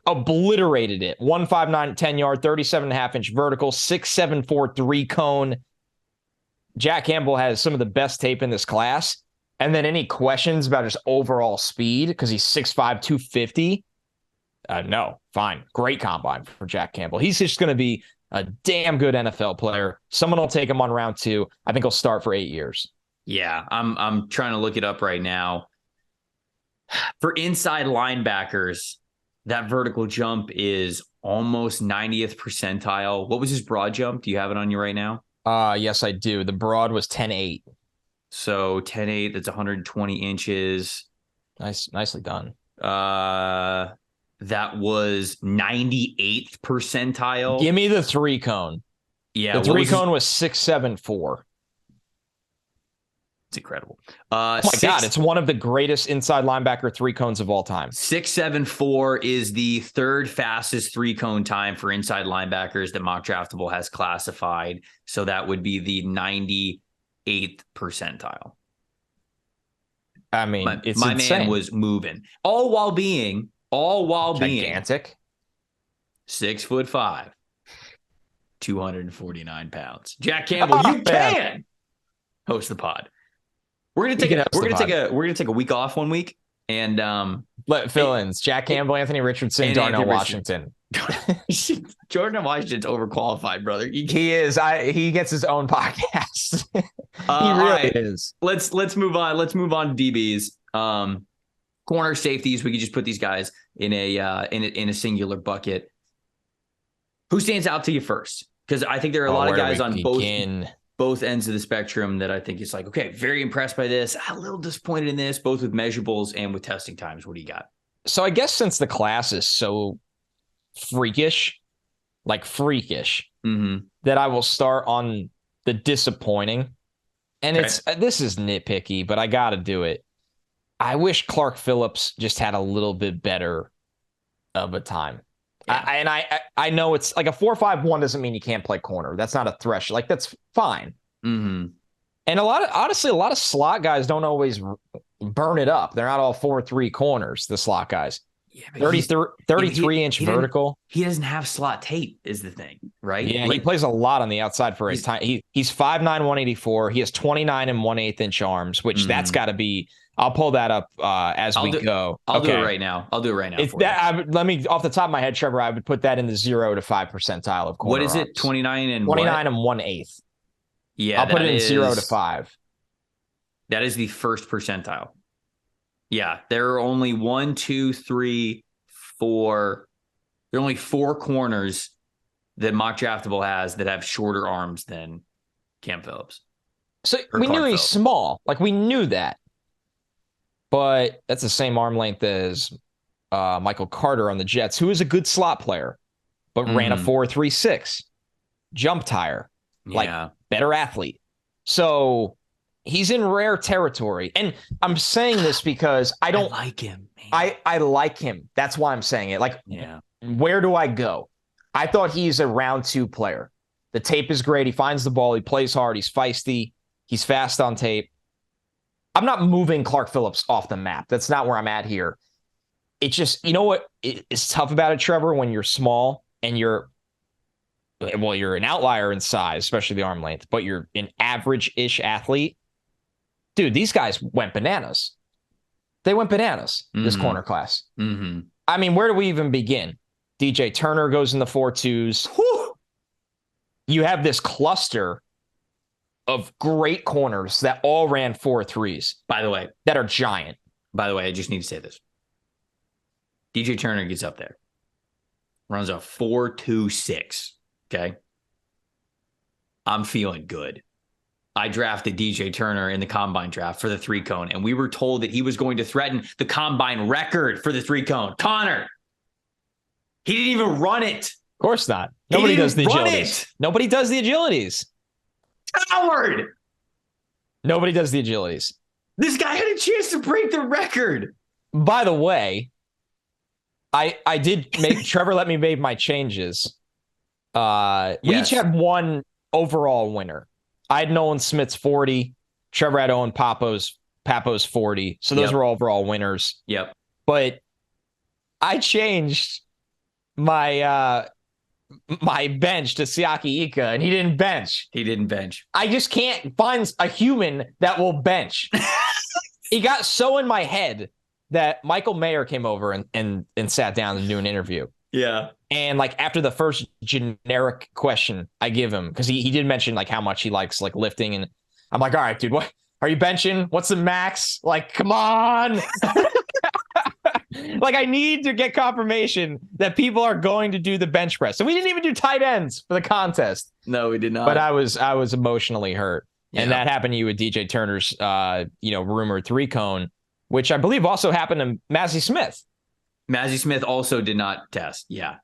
Obliterated it. 1.59 10-yard, 37.5-inch vertical, 6.74 3-cone. Jack Campbell has some of the best tape in this class. And then any questions about his overall speed, because he's 6'5", 250? No, fine. Great combine for Jack Campbell. He's just going to be a damn good NFL player. Someone will take him on round 2. I think he'll start for 8 years. Yeah, I'm trying to look it up right now. For inside linebackers, that vertical jump is almost 90th percentile. What was his broad jump? Do you have it on you right now? Yes, I do. The broad was 10.8. So 10.8, that's 120 inches. Nicely done. That was 98th percentile. Give me the 3-cone. Yeah, the 3-cone was 6.74. It's incredible. Oh my God, it's one of the greatest inside linebacker 3-cones of all time. 6.74 is the third fastest 3-cone time for inside linebackers that Mock Draftable has classified. So that would be the 98th percentile. I mean, my man was moving, all while being gigantic, 6'5", 249 pounds. Jack Campbell, you can host the pod. We're gonna take a week off 1 week. And fill-ins: Jack Campbell, Anthony Richardson, Darnell Washington. Jordan Washington's overqualified, brother. He is. He gets his own podcast. He really is. Let's move on. Let's move on to DBs. Corner, safeties. We could just put these guys in a singular bucket. Who stands out to you first? Because I think there are a lot of guys on both ends of the spectrum that I think it's like, okay, very impressed by this. A little disappointed in this, both with measurables and with testing times. What do you got? So I guess since the class is so freakish, mm-hmm. that I will start on the disappointing. And this is nitpicky, but I got to do it. I wish Clark Phillips just had a little bit better of a time. Yeah. I know it's like a 4.51 doesn't mean you can't play corner. That's not a threshold. Like, that's fine. Mm-hmm. And a lot of slot guys don't always burn it up. They're not all 4.3 corners, the slot guys. Yeah, 33-inch vertical. He doesn't have slot tape is the thing, right? Yeah, he plays a lot on the outside for his time. He's 5'9", 184. He has 29 and 1/8 inch arms, which that's got to be. I'll pull that up as we go. I'll do it right now. Let me, off the top of my head, Trevor, I would put that in the 0 to 5 percentile of corner. What is it? arms. 29 and 1/8. Yeah, I'll put it in 0 to 5. That is the first percentile. Yeah, there are only 1, 2, 3, 4. There are only 4 corners that Mock Draftable has that have shorter arms than Cam Phillips. So we knew he's small. Like, we knew that. But that's the same arm length as Michael Carter on the Jets, who is a good slot player, but ran a 4.36. Jump tire. Like, better athlete. So he's in rare territory. And I'm saying this because I like him. Man. I like him. That's why I'm saying it. Like, where do I go? I thought he's a round 2 player. The tape is great. He finds the ball. He plays hard. He's feisty. He's fast on tape. I'm not moving Clark Phillips off the map. That's not where I'm at here. It's just, you know what is tough about it, Trevor, when you're small and you're an outlier in size, especially the arm length, but you're an average-ish athlete. Dude, these guys went bananas. They went bananas, this corner class. Mm-hmm. I mean, where do we even begin? DJ Turner goes in the 4.2s. Whew. You have this cluster of great corners that all ran 4.3s. By the way, that are giant. By the way, I just need to say this. DJ Turner gets up there. Runs a 4.26. Okay. I'm feeling good. I drafted DJ Turner in the combine draft for the 3-cone, and we were told that he was going to threaten the combine record for the 3-cone. Connor, he didn't even run it. Of course not. Nobody does the agilities. Nobody does the agilities. Coward. Nobody does the agilities. This guy had a chance to break the record. By the way, I did make Trevor let me make my changes. We each had one overall winner. I had Nolan Smith's 40. Trevor had Owen Papo's 40. So those were overall winners. Yep. But I changed my my bench to Siaki Ika, and he didn't bench. I just can't find a human that will bench. He got so in my head that Michael Mayer came over and sat down to do an interview. Yeah. And like after the first generic question I give him, because he did mention like how much he likes like lifting, and I'm like, all right, dude, what are you benching? What's the max? Like, come on. Like, I need to get confirmation that people are going to do the bench press. So we didn't even do tight ends for the contest. No, we did not. But I was emotionally hurt. Yeah. And that happened to you with DJ Turner's rumored 3-cone, which I believe also happened to Massey Smith. Massey Smith also did not test. Yeah.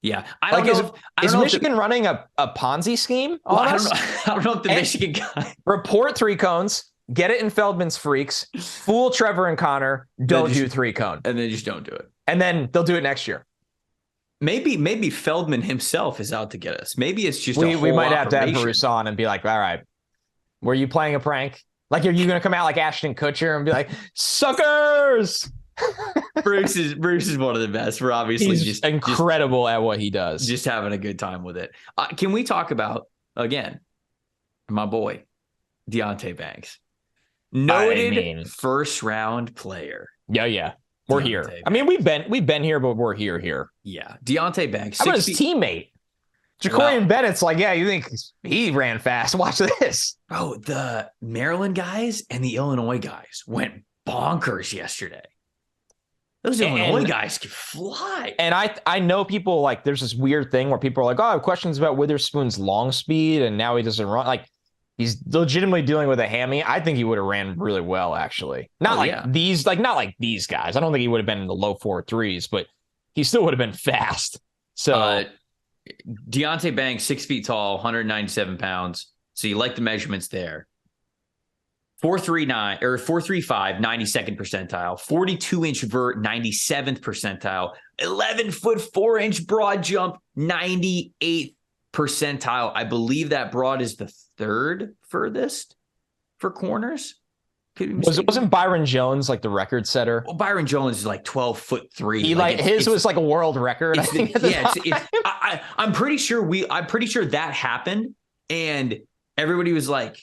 Yeah. I don't know. Is Michigan running a Ponzi scheme? Well, I don't know if the Michigan guy. Report 3-cones. Get it in Feldman's Freaks. Fool Trevor and Connor. Don't do 3-cone. And then just don't do it. And then they'll do it next year. Maybe Feldman himself is out to get us. Maybe it's just we might have to have Bruce on and be like, all right, were you playing a prank? Like, are you going to come out like Ashton Kutcher and be like, suckers? Bruce is one of the best. We're obviously He's just incredible at what he does. Just having a good time with it. Can we talk about, again, my boy, Deonte Banks? Noted first round player. Yeah. We're here. Banks. I mean, we've been here, but we're here. Yeah. Deontay Banks. How about his teammate? Jacorian Bennett's like, yeah, you think he ran fast? Watch this. Bro, the Maryland guys and the Illinois guys went bonkers yesterday. Those Illinois guys can fly. And I know people like, there's this weird thing where people are like, oh, I have questions about Witherspoon's long speed, and now he doesn't run. Like, he's legitimately dealing with a hammy. I think he would have ran really well, actually. Not like these guys. I don't think he would have been in the low 4.3s, but he still would have been fast. So Deontay Banks, 6 feet tall, 197 pounds. So you like the measurements there. 4.39 or 4.35, 92nd percentile, 42-inch vert, 97th percentile, 11-foot 4-inch broad jump, 98th percentile. I believe that broad is the third furthest for corners. Wasn't Byron Jones like the record setter? Well, Byron Jones is like 12'3". He his was like a world record. I'm pretty sure that happened, and everybody was like,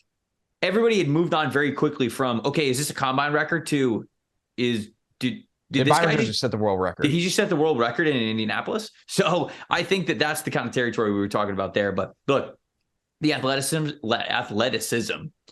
everybody had moved on very quickly from, okay, is this a combine record to did this Byron guy Jones just set the world record? Did he just set the world record in Indianapolis? So I think that's the kind of territory we were talking about there. But look, the athleticism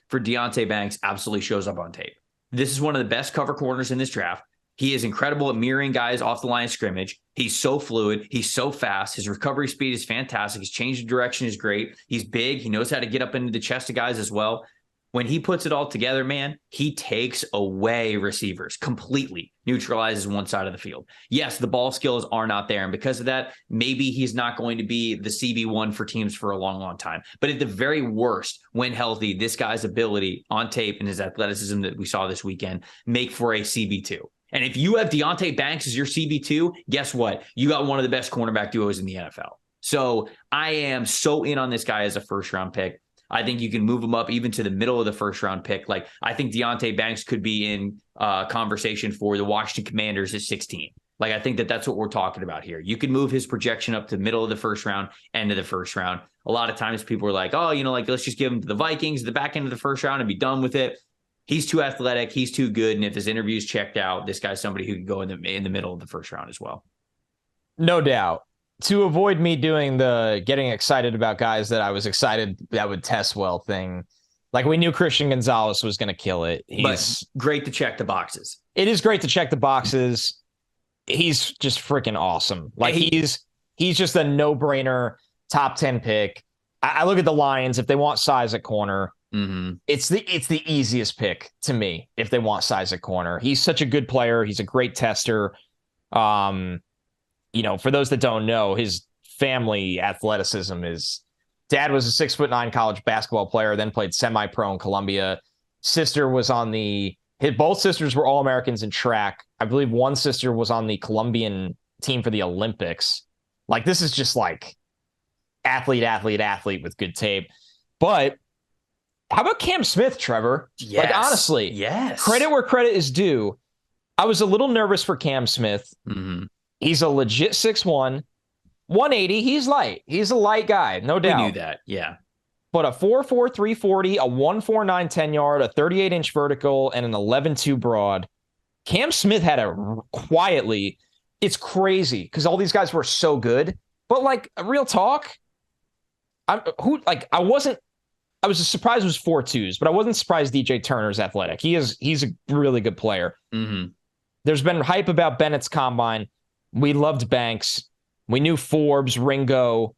for Deontay Banks absolutely shows up on tape. This is one of the best cover corners in this draft. He is incredible at mirroring guys off the line of scrimmage. He's so fluid. He's so fast. His recovery speed is fantastic. His change of direction is great. He's big. He knows how to get up into the chest of guys as well. When he puts it all together, man, he takes away receivers completely, neutralizes one side of the field. Yes, the ball skills are not there. And because of that, maybe he's not going to be the CB1 for teams for a long, long time. But at the very worst, when healthy, this guy's ability on tape and his athleticism that we saw this weekend make for a CB2. And if you have Deontay Banks as your CB2, guess what? You got one of the best cornerback duos in the NFL. So I am so in on this guy as a first-round pick. I think you can move him up even to the middle of the first round pick. Like, I think Deontay Banks could be in conversation for the Washington Commanders at 16. Like, I think that's what we're talking about here. You can move his projection up to the middle of the first round, end of the first round. A lot of times people are like, oh, let's just give him to the Vikings, the back end of the first round, and be done with it. He's too athletic. He's too good. And if his interview's checked out, this guy's somebody who can go in the middle of the first round as well. No doubt. To avoid me doing the getting excited about guys that I was excited that would test well thing, like, we knew Christian Gonzalez was going to kill it. But great to check the boxes. It is great to check the boxes. He's just freaking awesome. Like, he's just a no-brainer top 10 pick. I look at the Lions. If they want size at corner, it's the easiest pick to me if they want size at corner. He's such a good player. He's a great tester. For those that don't know, his family athleticism is, dad was a 6'9" college basketball player, then played semi-pro in Columbia. Sister was both sisters were All-Americans in track. I believe one sister was on the Colombian team for the Olympics. Like, this is just like athlete with good tape. But how about Cam Smith, Trevor? Yes. Like, honestly, yes. Credit where credit is due. I was a little nervous for Cam Smith. He's a legit 6'1", 180. He's light. He's a light guy, no doubt. We knew that, yeah. But a 4.4 340, a 1.49 10-yard, a 38-inch vertical, and an 11.2 broad. Cam Smith had quietly, it's crazy because all these guys were so good. But, like, real talk, I was surprised it was 4.2s, but I wasn't surprised DJ Turner's athletic. He's a really good player. There's been hype about Bennett's combine. We loved Banks. We knew Forbes, Ringo,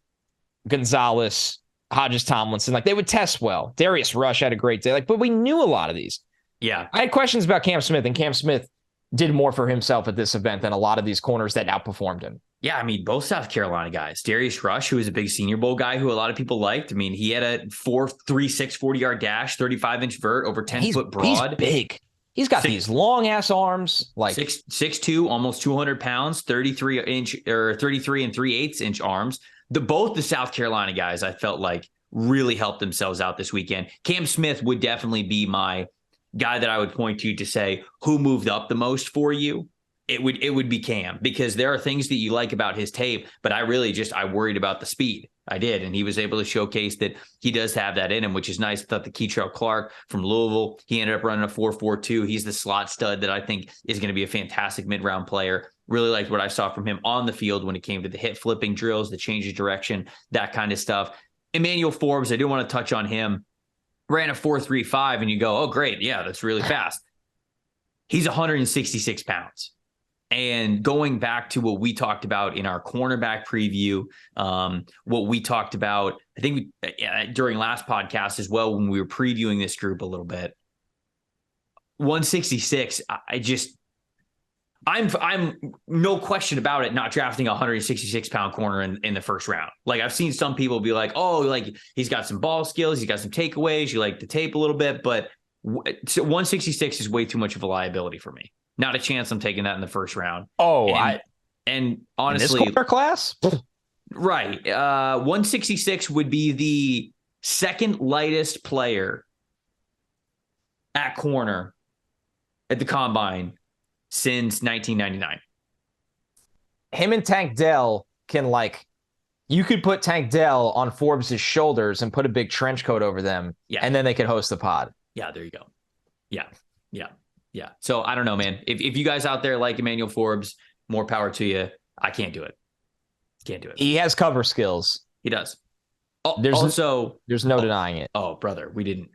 Gonzalez, Hodges Tomlinson. Like, they would test well. Darius Rush had a great day. But we knew a lot of these. Yeah. I had questions about Cam Smith, and Cam Smith did more for himself at this event than a lot of these corners that outperformed him. Yeah, I mean, both South Carolina guys. Darius Rush, who was a big Senior Bowl guy who a lot of people liked. I mean, he had a 4.36 40-yard dash, 35-inch vert, over 10-foot broad. He's big. He's got these long-ass arms. Like 6'2", almost 200 pounds, 33 and 3/8 inch arms. Both the South Carolina guys, I felt like, really helped themselves out this weekend. Cam Smith would definitely be my guy that I would point to say who moved up the most for you. It would be Cam, because there are things that you like about his tape, but I worried about the speed. I did. And he was able to showcase that he does have that in him, which is nice. I thought the Keitrell Clark from Louisville, he ended up running a 4.42. He's the slot stud that I think is going to be a fantastic mid-round player. Really liked what I saw from him on the field when it came to the hip flipping drills, the change of direction, that kind of stuff. Emmanuel Forbes, I do want to touch on him. Ran a 4.35, and you go, oh, great. Yeah, that's really fast. He's 166 pounds. And going back to what we talked about in our cornerback preview, what we talked about, I think during last podcast as well, when we were previewing this group a little bit, 166, I'm no question about it, not drafting a 166 pound corner in the first round. Like I've seen some people be like, oh, like he's got some ball skills. He's got some takeaways. You like the tape a little bit, but 166 is way too much of a liability for me. Not a chance I'm taking that in the first round. Oh, and honestly, in this corner class, right. 166 would be the second lightest player at corner at the combine since 1999. Him and Tank Dell can you could put Tank Dell on Forbes' shoulders and put a big trench coat over them, and then they could host the pod. Yeah, there you go. Yeah. So I don't know, man. If you guys out there like Emmanuel Forbes, more power to you. I can't do it. He has cover skills. He does. There's no denying it. Oh, brother, we didn't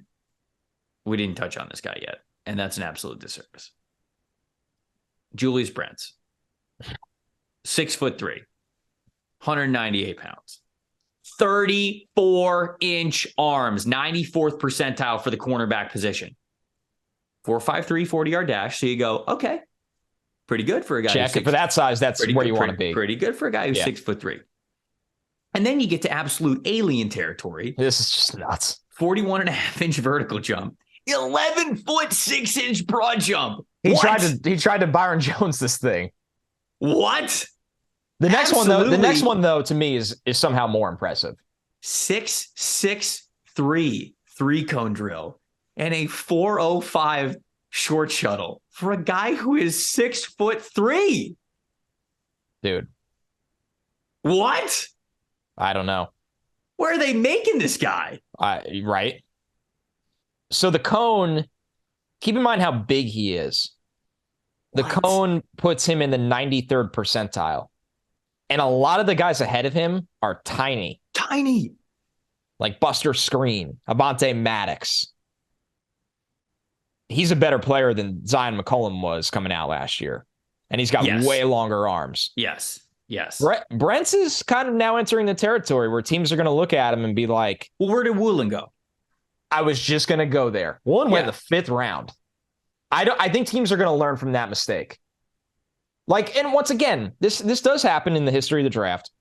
touch on this guy yet, and that's an absolute disservice. Julius Brents, 6'3", 198 pounds, 34-inch arms, 94th percentile for the cornerback position. 4.53 40-yard dash. So you go, okay, pretty good for a guy. Check it for that size. That's where you want to be. Pretty good for a guy who's 6'3". And then you get to absolute alien territory. This is just nuts. 41.5-inch vertical jump, 11-foot 6-inch broad jump. He tried to Byron Jones this thing. What? The next one though, to me is somehow more impressive. 6.63 3-cone drill and a 4.05 short shuttle for a guy who is 6'3". Dude. What? I don't know. Where are they making this guy? Right. So the cone, keep in mind how big he is. The cone puts him in the 93rd percentile. And a lot of the guys ahead of him are tiny. Tiny. Like Buster Screen, Avonte Maddox. He's a better player than Zion McCollum was coming out last year. And he's got way longer arms. Yes. Brents is kind of now entering the territory where teams are going to look at him and be like, well, where did Woolen go? I was just going to go there. Woolen went in the 5th round. I think teams are going to learn from that mistake. And once again, this does happen in the history of the draft.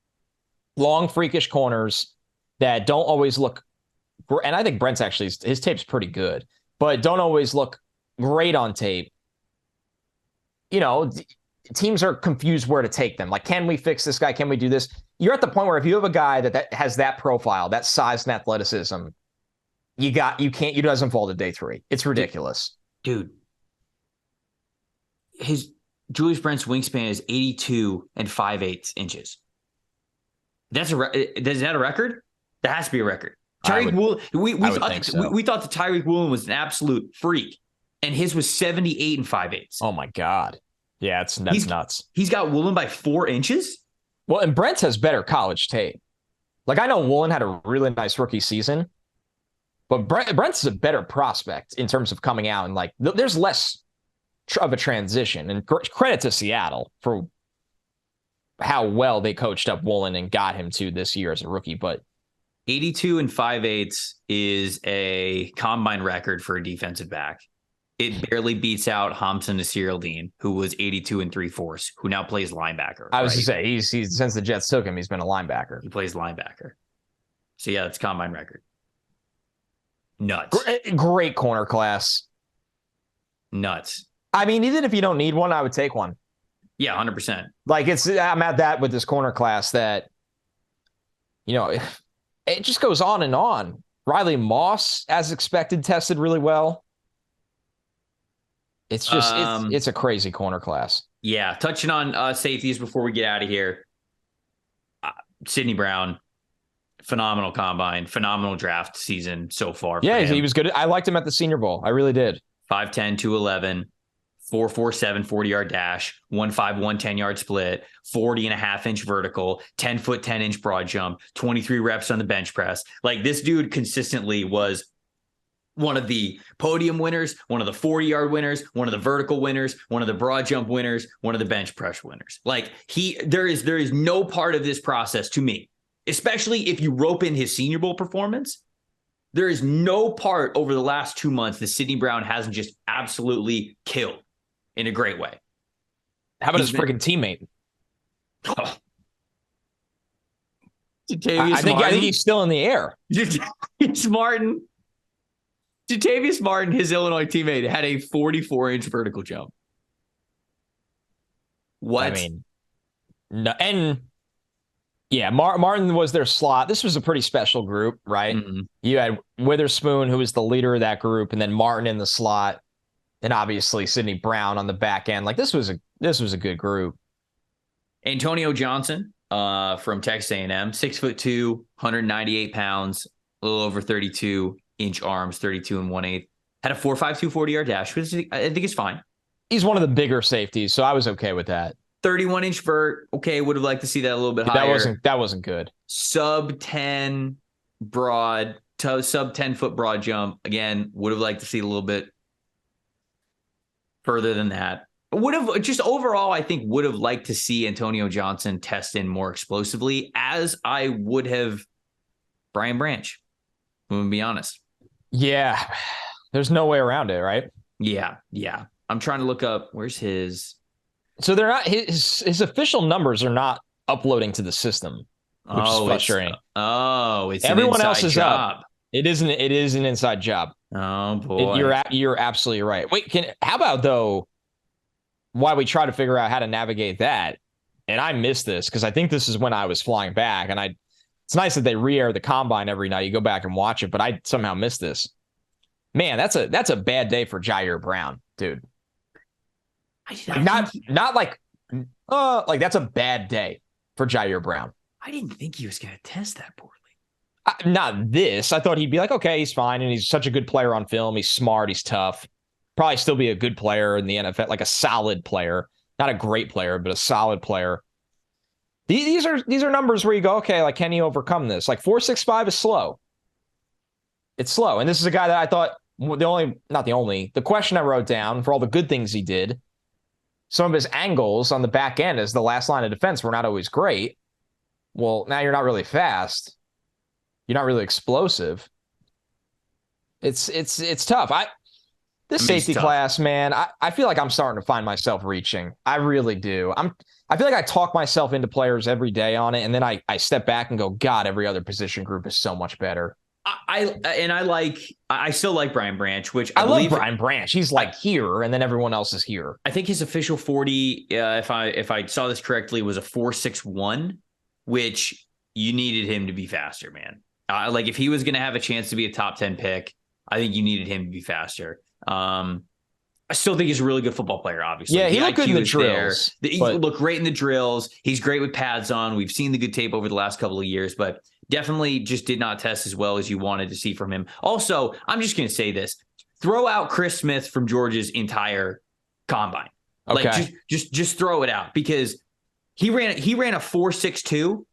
Long, freakish corners that don't always look, and I think Brent's actually, his tape's pretty good, but don't always look great on tape. Teams are confused where to take them. Can we fix this guy? Can we do this? You're at the point where if you have a guy that has that profile, that size and athleticism, he doesn't fall to day 3. It's ridiculous. Dude. His Julius Brent's wingspan is 82 and 5/8 inches. Is that a record? That has to be a record. Tyreek Woolen, we thought that Tyreek Woolen was an absolute freak, and his was 78 and 5/8. Oh my God. Yeah, that's nuts. He's got Woolen by 4 inches. Well, and Brent has better college tape. I know Woolen had a really nice rookie season, but Brent's a better prospect in terms of coming out and there's less of a transition. And credit to Seattle for how well they coached up Woolen and got him to this year as a rookie. But 82 and 5/8 is a combine record for a defensive back. It barely beats out Hamza Nasir-Eldin, who was 82 and 3/4, who now plays linebacker. I was going to say, he's since the Jets took him, he's been a linebacker. He plays linebacker. So yeah, it's combine record. Nuts. Great corner class. Nuts. I mean, even if you don't need one, I would take one. Yeah, 100%. I'm at that with this corner class that, it just goes on and on. Riley Moss, as expected, tested really well. It's just, it's a crazy corner class. Yeah. Touching on safeties before we get out of here. Sidney Brown, phenomenal combine, phenomenal draft season so far. Yeah, he was good. I liked him at the Senior Bowl. I really did. 5'10", 211, 4.47 40-yard dash, 1.5 110-yard split, 40.5-inch vertical, 10-foot 10-inch broad jump, 23 reps on the bench press. Like, this dude consistently was one of the podium winners, one of the 40-yard winners, one of the vertical winners, one of the broad jump winners, one of the bench press winners. Like, there is no part of this process, to me, especially if you rope in his Senior Bowl performance, there is no part over the last 2 months that Sidney Brown hasn't just absolutely killed in a great way. How about his freaking teammate? Oh. I think he's still in the air. It's Martin. Jatavius Martin, his Illinois teammate, had a 44-inch vertical jump. What? I mean, no, and yeah, Martin was their slot. This was a pretty special group, right? Mm-hmm. You had Witherspoon, who was the leader of that group, and then Martin in the slot, and obviously Sidney Brown on the back end. Like, this was a good group. Antonio Johnson from Texas A&M, 6'2", 198 pounds, a little over 32-inch arms, 32 1/8. Had a 4.52 40-yard dash, which I think is fine. He's one of the bigger safeties, so I was okay with that. 31-inch vert. Okay, would have liked to see that a little bit higher. That wasn't good. Sub 10 broad, sub 10-foot broad jump. Again, would have liked to see a little bit further than that. Would have just overall, I think, would have liked to see Antonio Johnson test in more explosively, as I would have Brian Branch. I'm gonna be honest. Yeah, there's no way around it, right? Yeah. I'm trying to look up where's his. So they're not his official numbers are not uploading to the system, which is frustrating. It's everyone an else is job. Up. It isn't. It is an inside job. Oh boy, you're absolutely right. Wait, how about though? Why we try to figure out how to navigate that, and I missed this because I think this is when I was flying back, and it's nice that they re-air the combine every night. You go back and watch it, but I somehow missed this. Man, that's a bad day for Jair Brown, dude. Like that's a bad day for Jair Brown. I didn't think he was going to test that poorly. Not this. I thought he'd be like, okay, he's fine, and he's such a good player on film. He's smart. He's tough. Probably still be a good player in the NFL, like a solid player, not a great player, but a solid player. These are numbers where you go, okay, like, can he overcome this? Like 4.65 is slow. It's slow, and this is a guy that I thought the question I wrote down for all the good things he did. Some of his angles on the back end as the last line of defense were not always great. Well, now you're not really fast. You're not really explosive. It's tough. This safety class, man, I feel like I'm starting to find myself reaching. I really do. I feel like I talk myself into players every day on it, and then I step back and go, God, every other position group is so much better. I still like Brian Branch, which I love Brian Branch. He's like here, and then everyone else is here. I think his official 40, if I saw this correctly, was a 4.61, which you needed him to be faster, man. Like, if he was going to have a chance to be a top 10 pick, I think you needed him to be faster. I still think he's a really good football player, obviously. Yeah, he looked good in the drills. He looked great in the drills. He's great with pads on. We've seen the good tape over the last couple of years, but definitely just did not test as well as you wanted to see from him. Also, I'm just going to say this. Throw out Chris Smith from Georgia's entire combine. Okay. Like, just throw it out, because he ran a 4.62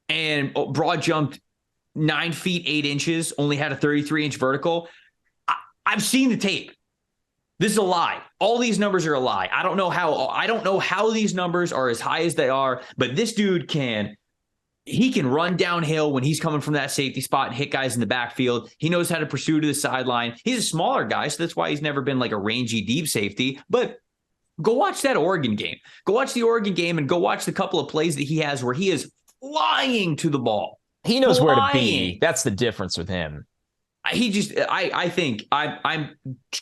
and broad jumped 9 feet 8 inches, only had a 33-inch vertical. I've seen the tape. This is a lie. All these numbers are a lie. I don't know how these numbers are as high as they are, but this dude can run downhill when he's coming from that safety spot and hit guys in the backfield. He knows how to pursue to the sideline. He's a smaller guy, so that's why he's never been like a rangy deep safety. But go watch that Oregon game. Go watch the Oregon game and go watch the couple of plays that he has where he is flying to the ball. He knows where to be. That's the difference with him. I think I'm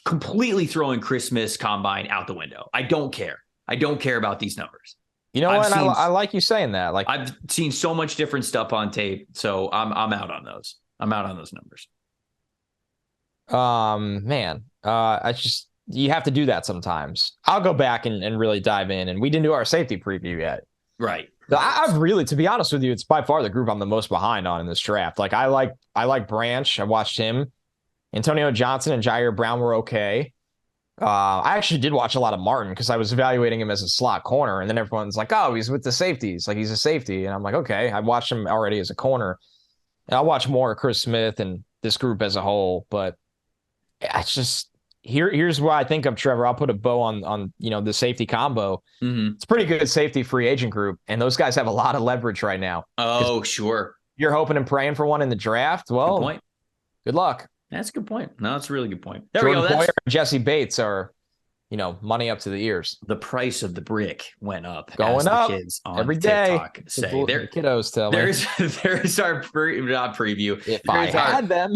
completely throwing Chris Smith's combine out the window. I don't care. I don't care about these numbers. You know what? I like you saying that. Like, I've seen so much different stuff on tape, so I'm out on those. I'm out on those numbers. Man, you have to do that sometimes. I'll go back and really dive in, and we didn't do our safety preview yet. Right. I've really, to be honest with you, it's by far the group I'm the most behind on in this draft. Like I like Branch. I watched him. Antonio Johnson and Jair Brown were okay. I actually did watch a lot of Martin because I was evaluating him as a slot corner, and then everyone's like, "Oh, he's with the safeties, like he's a safety," and I'm like, "Okay." I watched him already as a corner, and I'll watch more of Chris Smith and this group as a whole. But it's just here's what I think of Trevor. I'll put a bow on the safety combo. Mm-hmm. It's a pretty good safety free agent group, and those guys have a lot of leverage right now. Oh, sure. You're hoping and praying for one in the draft. Well, good point. Good luck. That's a good point. No, that's a really good point. There Jordan we go. Poyer and Jesse Bates are, money up to the ears. The price of the brick went up. Going up the kids on every day. TikTok say the kiddos tell me. There's our not preview. If I had them.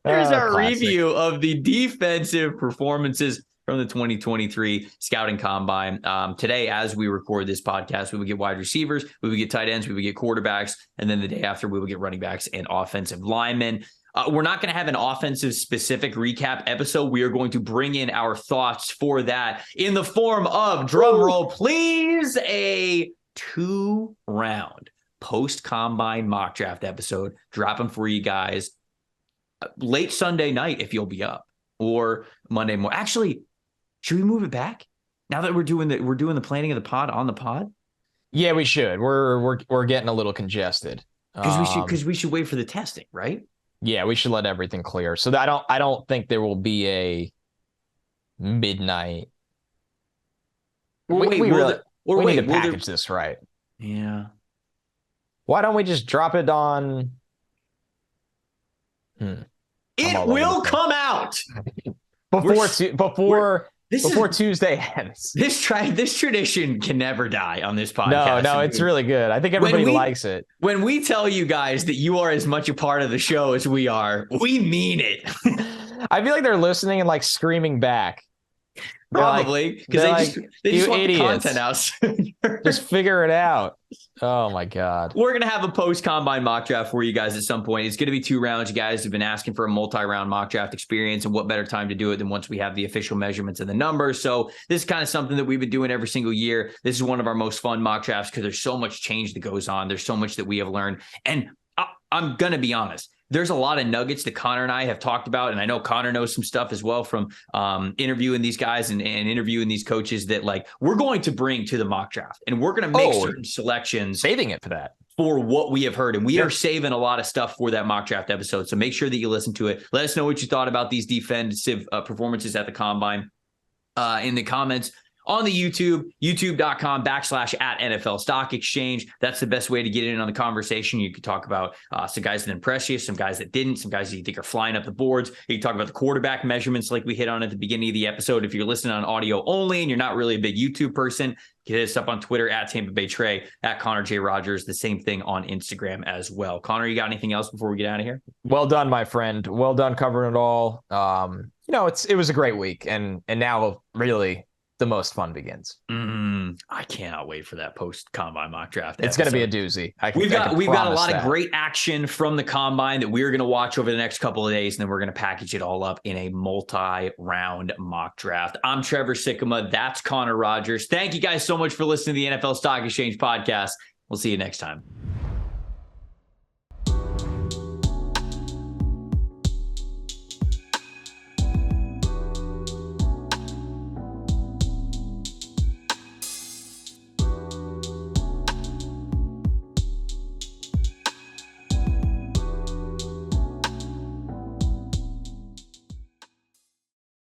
Here's our review of the defensive performances from the 2023 Scouting Combine. Today, as we record this podcast, we would get wide receivers, we would get tight ends, we would get quarterbacks, and then the day after, we would get running backs and offensive linemen. We're not going to have an offensive specific recap episode. We are going to bring in our thoughts for that in the form of, drum roll, please, a 2-round post-combine mock draft episode. Dropping for you guys late Sunday night if you'll be up, or Monday morning. Actually, should we move it back now that we're doing the planning of the pod on the pod? Yeah, we should. We're getting a little congested because we should wait for the testing, right? Yeah, we should let everything clear. So I don't think there will be a midnight. We need to package this right. Yeah. Why don't we just drop it on? It will come out before Tuesday ends. This tradition can never die on this podcast. No, it's really good. I think everybody likes it. When we tell you guys that you are as much a part of the show as we are, we mean it. I feel like they're listening and like screaming back. Probably because they just want idiots. The content out sooner. Just figure it out. Oh my God. We're going to have a post-combine mock draft for you guys at some point. It's going to be 2 rounds. You guys have been asking for a multi-round mock draft experience, and what better time to do it than once we have the official measurements and the numbers. So this is kind of something that we've been doing every single year. This is one of our most fun mock drafts because there's so much change that goes on. There's so much that we have learned. And I'm going to be honest. There's a lot of nuggets that Connor and I have talked about, and I know Connor knows some stuff as well from interviewing these guys and interviewing these coaches that like we're going to bring to the mock draft, and we're going to make certain selections, saving it for that, for what we have heard, and we are saving a lot of stuff for that mock draft episode. So make sure that you listen to it. Let us know what you thought about these defensive performances at the combine in the comments. On the youtube.com/@NFL Stock Exchange. That's the best way to get in on the conversation. You could talk about some guys that impress you, some guys that didn't, some guys that you think are flying up the boards. You can talk about the quarterback measurements like we hit on at the beginning of the episode. If you're listening on audio only and you're not really a big YouTube person, hit us up on Twitter @Tampa Bay Trey, @Connor J. Rogers, the same thing on Instagram as well. Connor, you got anything else before we get out of here? Well done, my friend. Well done covering it all. It was a great week, and now really the most fun begins. I cannot wait for that post-combine mock draft. It's going to be a doozy. We've got a lot of great action from the combine that we're going to watch over the next couple of days, and then we're going to package it all up in a multi-round mock draft. I'm Trevor Sikkema. That's Connor Rogers. Thank you guys so much for listening to the NFL Stock Exchange podcast. We'll see you next time.